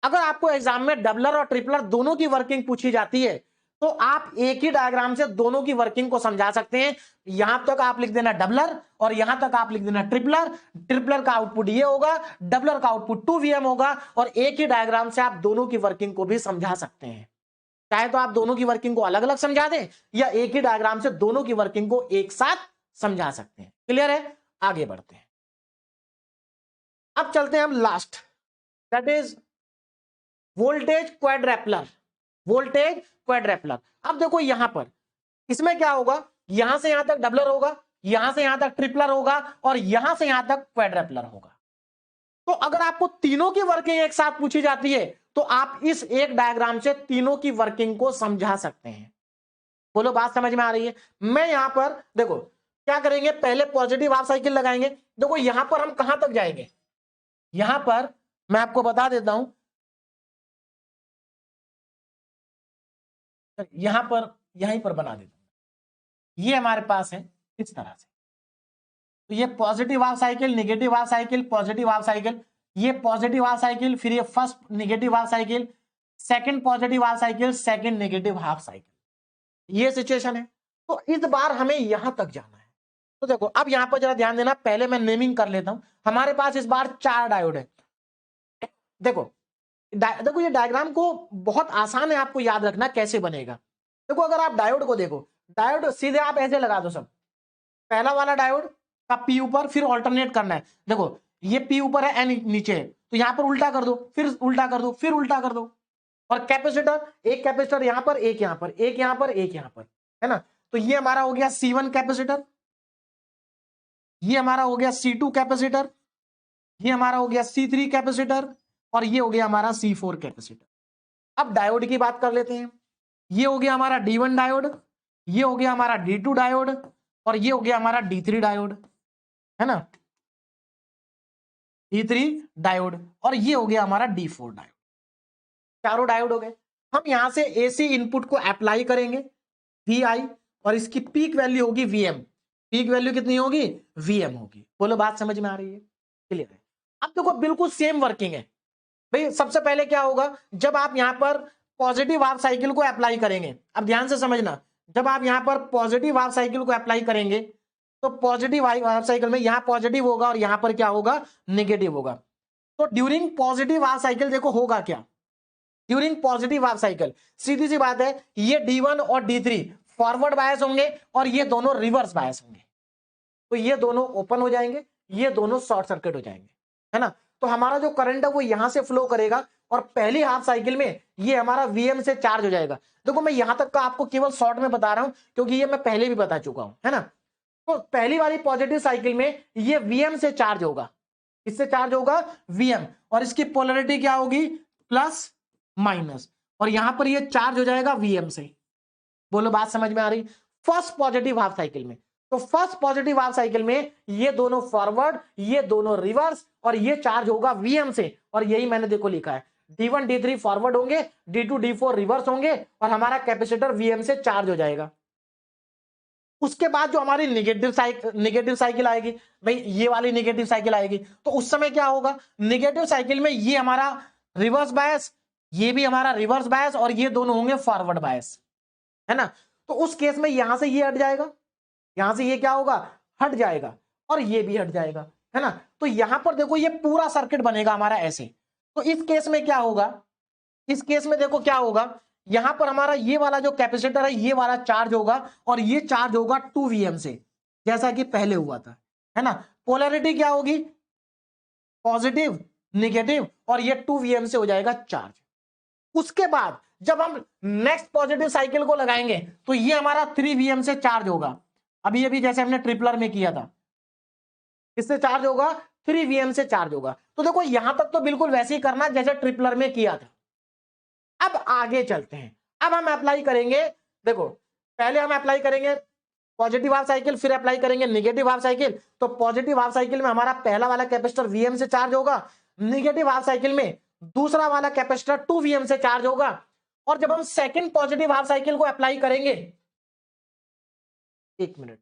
अगर आपको एग्जाम में डबलर और ट्रिपलर दोनों की वर्किंग पूछी जाती है तो आप एक ही डायग्राम से दोनों की वर्किंग को समझा सकते हैं। यहां तक आप लिख देना डबलर और यहां तक आप लिख देना ट्रिपलर। ट्रिपलर का आउटपुट ये होगा, डबलर का आउटपुट 2Vm होगा, और एक ही डायग्राम से आप दोनों की वर्किंग को भी समझा सकते हैं। चाहे तो आप दोनों की वर्किंग को अलग अलग समझा दें या एक ही डायग्राम से दोनों की वर्किंग को एक साथ समझा सकते हैं। क्लियर है? आगे बढ़ते हैं। अब चलते हैं हम last, that is voltage quadrupler. Voltage quadrupler. अब देखो यहां पर इसमें क्या होगा, यहां से यहां तक डबलर होगा, यहां से यहां तक ट्रिपलर होगा और यहां से यहां तक क्वाड्रपलर होगा। तो अगर आपको तीनों की वर्किंग एक साथ पूछी जाती है तो आप इस एक डायग्राम से तीनों की वर्किंग को समझा सकते हैं। बोलो बात समझ में आ रही है? मैं यहां पर देखो क्या करेंगे, पहले पॉजिटिव हाफ साइकिल लगाएंगे। देखो यहां पर हम कहां तक जाएंगे, यहां पर मैं आपको बता देता हूं, यहां पर यहीं पर बना देता हूं, ये हमारे पास है इस तरह से। तो ये positive half cycle, negative half cycle, positive half cycle, ये पॉजिटिव हाफ साइकिल, फिर ये first negative half cycle, second positive half cycle, second negative half cycle, ये सिचुएशन है। तो इस बार हमें यहां तक जाना है। तो देखो अब यहां पर जरा ध्यान देना, पहले मैं नेमिंग कर लेता हूं। हमारे पास इस बार 4 डायोड है। देखो देखो ये डायग्राम को बहुत आसान है आपको याद रखना कैसे बनेगा। देखो अगर आप डायोड को देखो, डायोड सीधे आप ऐसे लगा दो सब, पहला वाला डायोड का पी ऊपर, फिर ऑल्टरनेट करना है। देखो ये पी ऊपर है, एन नीचे है, तो यहां पर उल्टा कर दो, फिर उल्टा कर दो, फिर उल्टा कर दो। और कैपेसिटर, एक कैपेसिटर यहां पर, एक यहां पर, एक यहां पर, एक यहां पर, है ना। तो ये हमारा हो गया C1 कैपेसिटर, ये हमारा हो गया C2 कैपेसिटर, ये हमारा हो गया C3 कैपेसिटर, और ये हो गया हमारा C4 कैपेसिटर। अब डायोड की बात कर लेते हैं। ये हो गया हमारा D1 डायोड, ये हो गया हमारा D2 डायोड, और ये हो गया हमारा D3 डायोड, है ना, D3 डायोड, और ये हो गया हमारा D4 डायोड। चारों डायोड हो गए। हम यहां से एसी इनपुट को अप्लाई करेंगे VI, और इसकी पीक वैल्यू होगी VM। पीक वैल्यू कितनी होगी? VM होगी। बोलो बात समझ में आ रही है? क्लियर है? अब देखो बिल्कुल सेम वर्किंग है भाई। सबसे पहले क्या होगा, जब आप यहां पर पॉजिटिव हाफ साइकिल को अप्लाई करेंगे, अब ध्यान से समझना, जब आप यहां पर पॉजिटिव हाफ साइकिल को अप्लाई करेंगे तो पॉजिटिव हाफ साइकिल में यहां पॉजिटिव होगा और यहां पर क्या होगा? नेगेटिव होगा। तो ड्यूरिंग पॉजिटिव हाफ साइकिल देखो होगा क्या, ड्यूरिंग पॉजिटिव हाफ साइकिल सीधी सी बात है, ये D1 और D3 फॉरवर्ड बायस होंगे और ये दोनों रिवर्स बायस होंगे। तो ये दोनों ओपन हो जाएंगे, ये दोनों शॉर्ट सर्किट हो जाएंगे, है ना। तो हमारा जो करंट है वो यहां से फ्लो करेगा और पहली हाफ साइकिल में ये हमारा VM से चार्ज हो जाएगा। देखो मैं यहां तक का आपको केवल शॉर्ट में बता रहा हूं क्योंकि ये मैं पहले भी बता चुका हूं, है ना। तो पहली वाली पॉजिटिव साइकिल में ये VM से चार्ज होगा, इससे चार्ज होगा VM, और इसकी पोलैरिटी क्या होगी? प्लस माइनस, और यहां पर ये चार्ज हो जाएगा VM से। बोलो बात समझ में आ रही? फर्स्ट पॉजिटिव हाफ साइकिल में, तो फर्स्ट पॉजिटिव हाफ साइकिल में ये दोनों फॉरवर्ड, ये दोनों रिवर्स, और ये चार्ज होगा VM से। और यही मैंने देखो लिखा है, D1 D3 फॉरवर्ड होंगे, D2 D4 रिवर्स होंगे, और हमारा कैपेसिटर VM से चार्ज हो जाएगा। उसके बाद जो हमारी निगेटिव साइकिल आएगी भाई, ये वाली निगेटिव साइकिल आएगी, तो उस समय क्या होगा? निगेटिव साइकिल में ये हमारा रिवर्स बायस, ये भी हमारा रिवर्स बायस, और ये दोनों होंगे फॉरवर्ड बायस, है ना। तो उस केस में यहां से ये हट जाएगा, यहां से ये क्या होगा? हट जाएगा, और ये भी हट जाएगा, है ना। तो यहां पर देखो ये पूरा सर्किट बनेगा हमारा ऐसे। तो इस केस में क्या होगा? इस केस में देखो क्या होगा, यहां पर हमारा ये वाला जो कैपेसिटर है ये वाला चार्ज होगा, और ये चार्ज होगा 2VM से, जैसा कि पहले हुआ था, है ना। पोलैरिटी क्या होगी? पॉजिटिव नेगेटिव, और ये 2VM से हो जाएगा चार्ज। उसके बाद जब हम नेक्स्ट पॉजिटिव साइकिल को लगाएंगे तो ये हमारा 3VM से चार्ज होगा। अभी अभी जैसे हमने ट्रिपलर में किया था, इससे चार्ज होगा, 3VM से चार्ज होगा। तो देखो यहां तक तो बिल्कुल वैसे ही करना जैसे ट्रिपलर में किया था। अब आगे चलते हैं, अब हम अप्लाई करेंगे, देखो पहले हम अप्लाई करेंगे पॉजिटिव हाफ साइकिल, फिर अप्लाई करेंगे नेगेटिव हाफ साइकिल। तो पॉजिटिव हाफ साइकिल में हमारा पहला वाला कैपेसिटर VM से चार्ज होगा, नेगेटिव हाफ साइकिल में दूसरा वाला कैपेसिटर 2VM से चार्ज होगा। और जब हम सेकंड पॉजिटिव हाफ साइकिल को अप्लाई करेंगे, एक मिनट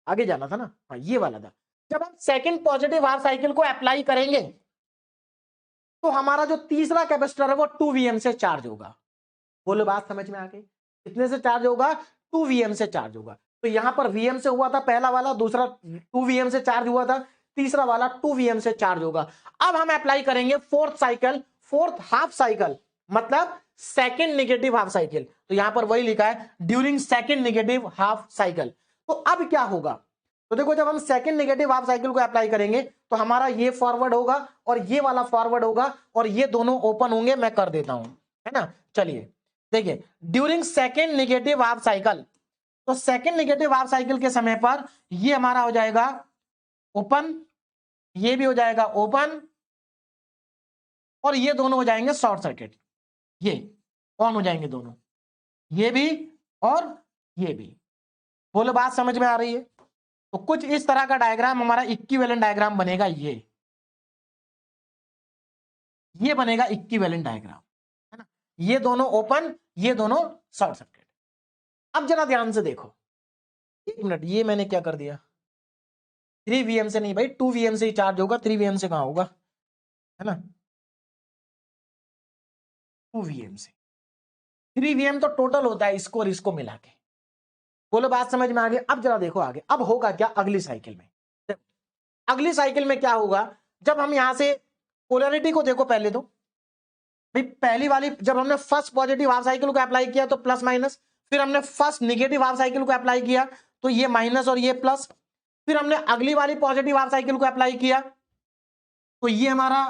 आगे जाना था ना, हाँ ये वाला था। जब हम सेकंड पॉजिटिव हाफ साइकिल को अप्लाई करेंगे तो हमारा जो तीसरा कैपेसिटर है वो 2VM से चार्ज होगा। बोलो बात समझ में आ गई? कितने से चार्ज होगा? 2VM से चार्ज होगा। तो यहां पर VM से हुआ था पहला वाला, दूसरा 2VM से चार्ज हुआ था, तीसरा वाला 2VM से चार्ज होगा। अब हम अप्लाई करेंगे fourth cycle, fourth half cycle, मतलब सेकंड नेगेटिव हाफ साइकिल। तो यहां पर वही लिखा है during second negative half cycle. तो अब क्या होगा? तो देखो जब हम सेकंड नेगेटिव हाफ साइकिल को अप्लाई करेंगे तो हमारा ये फॉरवर्ड होगा और ये वाला फॉरवर्ड होगा, और ये दोनों ओपन होंगे। मैं कर देता हूं, है ना। चलिए देखिए, during second negative half cycle, तो सेकंड नेगेटिव हाफ साइकिल के समय पर ये हमारा हो जाएगा ओपन, ये भी हो जाएगा ओपन, और ये दोनों हो जाएंगे शॉर्ट सर्किट, ये ऑन हो जाएंगे दोनों, ये भी और ये भी। बोलो बात समझ में आ रही है? तो कुछ इस तरह का डायग्राम हमारा इक्विवेलेंट डायग्राम बनेगा, ये बनेगा इक्विवेलेंट डायग्राम, है ना। ये दोनों ओपन, ये दोनों शॉर्ट सर्किट। अब जरा ध्यान से देखो, एक मिनट, ये मैंने क्या कर दिया, 3 VM से नहीं भाई, 2 VM से ही चार्ज होगा, 3 VM से कहां होगा, है ना। 2 VM से, 3 VM तो टोटल होता है इसको और इसको मिला के। बोलो बात समझ में आ गई? अब जरा देखो आगे, अब होगा क्या अगली साइकिल में। अगली साइकिल में क्या होगा, जब हम यहां से पोलैरिटी को देखो पहले, तो भाई पहली वाली जब हमने फर्स्ट पॉजिटिव हाफ साइकिल को अप्लाई किया तो प्लस माइनस, फिर हमने फर्स्ट नेगेटिव हाफ साइकिल को अप्लाई किया तो ये माइनस और ये प्लस, फिर हमने अगली वाली पॉजिटिव हाफ साइकिल को अप्लाई किया तो ये हमारा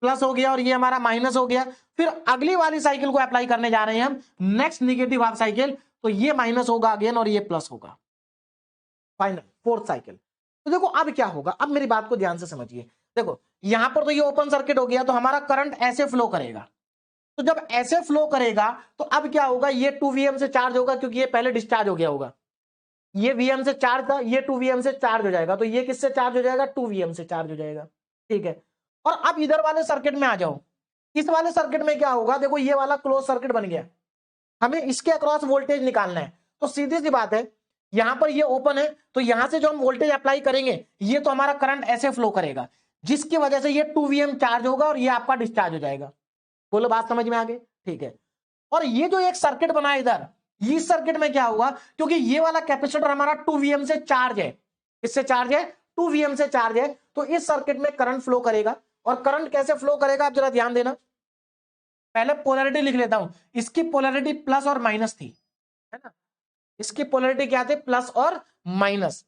प्लस हो गया और ये हमारा माइनस हो गया, फिर अगली वाली साइकिल को अप्लाई करने जा रहे हैं हम नेक्स्ट नेगेटिव हाफ साइकिल, तो ये माइनस होगा अगेन और ये प्लस होगा, फाइनल फोर्थ साइकिल। तो देखो अब क्या होगा, अब मेरी बात को ध्यान से समझिए। देखो यहां पर तो ये ओपन सर्किट हो गया, तो हमारा करंट ऐसे फ्लो करेगा, तो जब ऐसे फ्लो करेगा तो अब क्या होगा, ये 2 VM से चार्ज होगा क्योंकि ये पहले डिस्चार्ज हो गया होगा, ये VM से चार्ज था, ये 2 VM से चार्ज हो जाएगा, तो ये किससे चार्ज हो जाएगा, 2 VM से चार्ज हो जाएगा, ठीक है। और अब इधर वाले सर्किट में आ जाओ, इस वाले सर्किट में क्या होगा, देखो ये वाला क्लोज सर्किट बन गया, हमें इसके अक्रॉस वोल्टेज निकालना है, तो सीधी सी बात है, यहां पर ये ओपन है तो यहां से जो हम वोल्टेज अप्लाई करेंगे ये तो हमारा करंट ऐसे फ्लो करेगा, जिसकी वजह से ये 2 VM चार्ज होगा और ये आपका डिस्चार्ज हो जाएगा। बोलो बात समझ में आ गई? ठीक है। और ये जो एक सर्किट बना इधर, इस सर्किट में क्या होगा, क्योंकि ये वाला कैपेसिटर हमारा 2 VM से चार्ज है, इससे चार्ज है 2 VM से चार्ज है, तो इस सर्किट में करंट फ्लो करेगा। और करंट कैसे फ्लो करेगा आप जरा ध्यान देना, पहले पोलैरिटी लिख लेता हूं, इसकी पोलैरिटी प्लस और माइनस थी, है ना, इसकी पोलैरिटी क्या थी, प्लस और माइनस,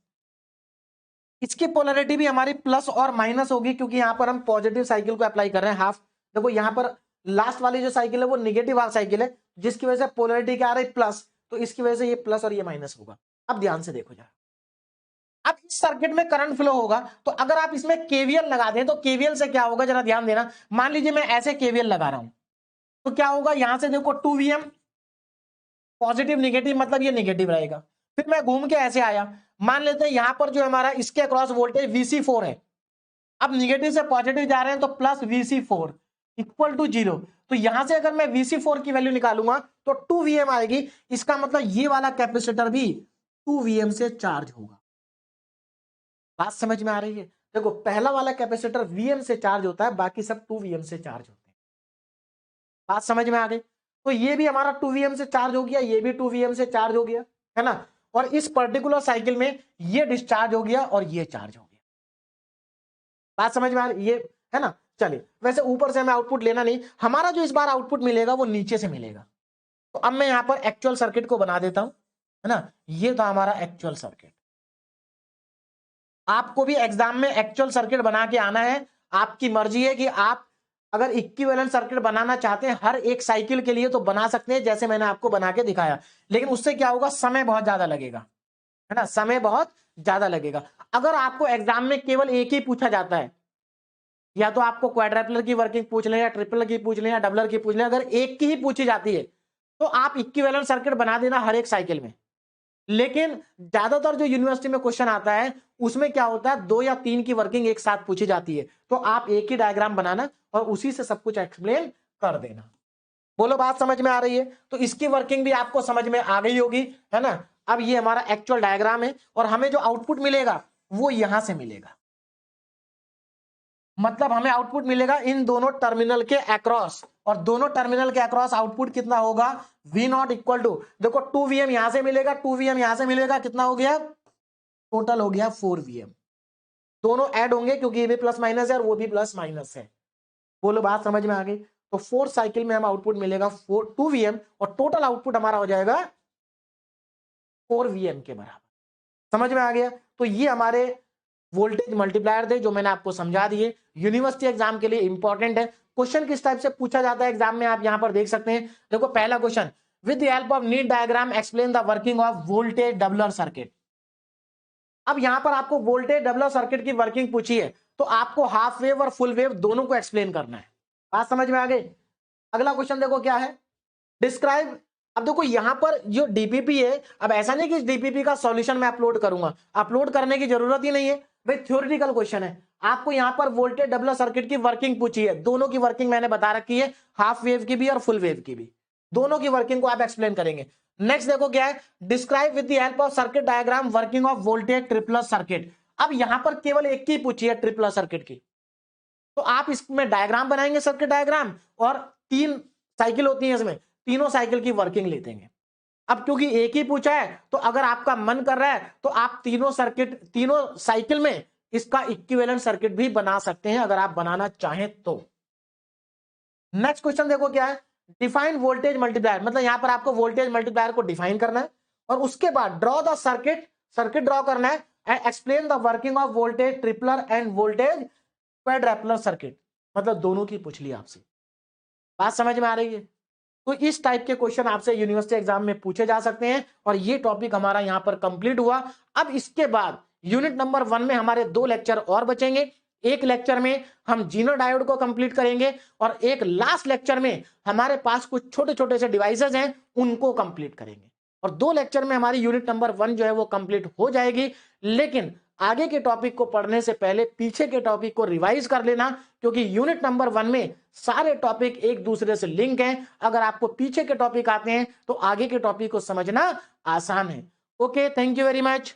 इसकी पोलैरिटी भी हमारी प्लस और माइनस होगी क्योंकि यहां पर हम पॉजिटिव साइकिल को अप्लाई कर रहे हैं हाफ। देखो यहां पर लास्ट वाली जो साइकिल है वो नेगेटिव हाफ साइकिल है, जिसकी वजह से पोलैरिटी क्या आ रही है, प्लस, तो इसकी वजह से ये प्लस और ये माइनस होगा। अब ध्यान से देखो जरा, अब इस सर्किट में करंट फ्लो होगा, तो अगर आप इसमें केवीएल लगा दें तो केवीएल से क्या होगा जरा ध्यान देना, मान लीजिए मैं ऐसे केवीएल लगा रहा हूं तो क्या होगा, यहां से देखो 2 VM पॉजिटिव नेगेटिव मतलब ये नेगेटिव रहेगा, फिर मैं घूम के ऐसे आया, मान लेते हैं यहां पर जो हमारा इसके अक्रॉस वोल्टेज VC4 है, अब नेगेटिव से पॉजिटिव जा रहे हैं तो प्लस VC4 इक्वल टू 0, तो यहां से अगर मैं VC4 की वैल्यू निकालूंगा तो 2 VM आएगी, इसका मतलब ये वाला कैपेसिटर भी 2 VM से चार्ज होगा। बात समझ में आ रही है? देखो पहला वाला कैपेसिटर VM से चार्ज होता है, बाकी सब 2 VM से चार्ज होते हैं। बात समझ में आ गई? तो ये भी हमारा 2 VM से चार्ज हो गया, ये भी 2 VM से चार्ज हो गया, है ना, और इस पर्टिकुलर साइकिल में ये डिस्चार्ज हो गया और ये चार्ज हो गया। बात समझ में आ रही, ये है ना। चलिए, वैसे ऊपर से हमें आउटपुट लेना नहीं, हमारा जो इस बार आउटपुट मिलेगा वो नीचे से मिलेगा। तो अब मैं यहां पर एक्चुअल सर्किट को बना देता हूं, है ना, ये था हमारा एक्चुअल सर्किट। आपको भी एग्जाम में एक्चुअल सर्किट बना के आना है, आपकी मर्जी है कि आप अगर इक्विवेलेंट सर्किट बनाना चाहते हैं हर एक साइकिल के लिए तो बना सकते हैं, जैसे मैंने आपको बना के दिखाया, लेकिन उससे क्या होगा, समय बहुत ज्यादा लगेगा, है ना, समय बहुत ज्यादा लगेगा। अगर आपको एग्जाम में केवल एक ही पूछा जाता है, या तो आपको क्वाड्रेपलर की वर्किंग पूछ लें या ट्रिपल की पूछ लें या डबलर की पूछ लें, अगर एक की ही पूछी जाती है तो आप इक्विवेलेंट सर्किट बना देना हर एक साइकिल में। लेकिन ज्यादातर जो यूनिवर्सिटी में क्वेश्चन आता है उसमें क्या होता है, 2 या 3 की वर्किंग एक साथ पूछी जाती है, तो आप एक ही डायग्राम बनाना और उसी से सब कुछ एक्सप्लेन कर देना। बोलो बात समझ में आ रही है? तो इसकी वर्किंग भी आपको समझ में आ गई होगी, है ना। अब ये हमारा एक्चुअल डायग्राम है और हमें जो आउटपुट मिलेगा वो यहां से मिलेगा, मतलब हमें आउटपुट मिलेगा इन दोनों टर्मिनल के अक्रॉस, और दोनों टर्मिनल के अक्रॉस आउटपुट कितना होगा, V0 इक्वल टू, देखो 2 VM यहां से मिलेगा, 2 VM यहां से मिलेगा, कितना हो गया, टोटल हो गया 4 VM। दोनों ऐड होंगे क्योंकि ये भी प्लस माइनस है और वो भी प्लस माइनस है। बोलो बात समझ में आ गई? तो 4 साइकिल में हम आउटपुट मिलेगा 2 VM और टोटल आउटपुट हमारा हो जाएगा 4 VM के बराबर। समझ में आ गया? तो ये हमारे वोल्टेज मल्टीप्लायर थे जो मैंने आपको समझा दिए, यूनिवर्सिटी एग्जाम के लिए इंपॉर्टेंट है। क्वेश्चन किस टाइप से पूछा जाता है एग्जाम में आप यहां पर देख सकते हैं। देखो पहला question, with the help of NEET diagram explain the working of voltage doubler circuit. अब यहां पर आपको वोल्टेज डबलर सर्किट की वर्किंग पूछी है, तो आपको हाफ वेव और फुल वेव दोनों को एक्सप्लेन करना है। बात समझ में आ गई? अगला क्वेश्चन देखो क्या है, डिस्क्राइब। अब देखो यहां पर जो डीपीपी है, अब ऐसा नहीं कि इस डीपीपी का सॉल्यूशन मैं अपलोड करूंगा, अपलोड करने की जरूरत ही नहीं है भाई, थ्योरेटिकल क्वेश्चन है। आपको यहां पर वोल्टेज डबलर सर्किट की वर्किंग पूछी है, दोनों की वर्किंग मैंने बता रखी है, हाफ वेव की भी और फुल वेव की भी, दोनों की वर्किंग को आप एक्सप्लेन करेंगे। नेक्स्ट देखो क्या है, describe with the help of circuit diagram working of voltage tripler circuit. अब यहां पर केवल एक की पूछी है ट्रिपलर सर्किट की, तो आप इसमें डायग्राम बनाएंगे, सर्किट डायग्राम, और 3 साइकिल होती है इसमें, तीनों साइकिल की वर्किंग लेते हैं। अब क्योंकि एक ही पूछा है, तो अगर आपका मन कर रहा है तो आप तीनों सर्किट, तीनों साइकिल में इसका इक्विवेलेंट सर्किट भी बना सकते हैं, अगर आप बनाना चाहें तो। नेक्स्ट क्वेश्चन देखो क्या है, डिफाइन वोल्टेज मल्टीप्लायर। मतलब यहां पर आपको वोल्टेज मल्टीप्लायर को डिफाइन करना है, और उसके बाद draw the circuit, circuit draw करना है, and explain the working of voltage tripler and voltage quadrupler circuit. मतलब दोनों की पूछ ली आपसे। बात समझ में आ रही है? तो इस टाइप के क्वेश्चन आपसे यूनिवर्सिटी एग्जाम में पूछे जा सकते हैं, और ये टॉपिक हमारा यहां पर कंप्लीट हुआ। अब इसके बाद यूनिट नंबर 1 में हमारे 2 लेक्चर और बचेंगे। एक लेक्चर में हम जीनो डायोड को कंप्लीट करेंगे, और एक लास्ट लेक्चर में हमारे पास कुछ छोटे छोटे से डिवाइसेज हैं, उनको कंप्लीट करेंगे। और 2 लेक्चर में हमारी यूनिट नंबर 1 जो है वो कंप्लीट हो जाएगी। लेकिन आगे के टॉपिक को पढ़ने से पहले पीछे के टॉपिक को रिवाइज कर लेना, क्योंकि यूनिट नंबर 1 में सारे टॉपिक एक दूसरे से लिंक हैं। अगर आपको पीछे के टॉपिक आते हैं तो आगे के टॉपिक को समझना आसान है। Okay, thank you very much.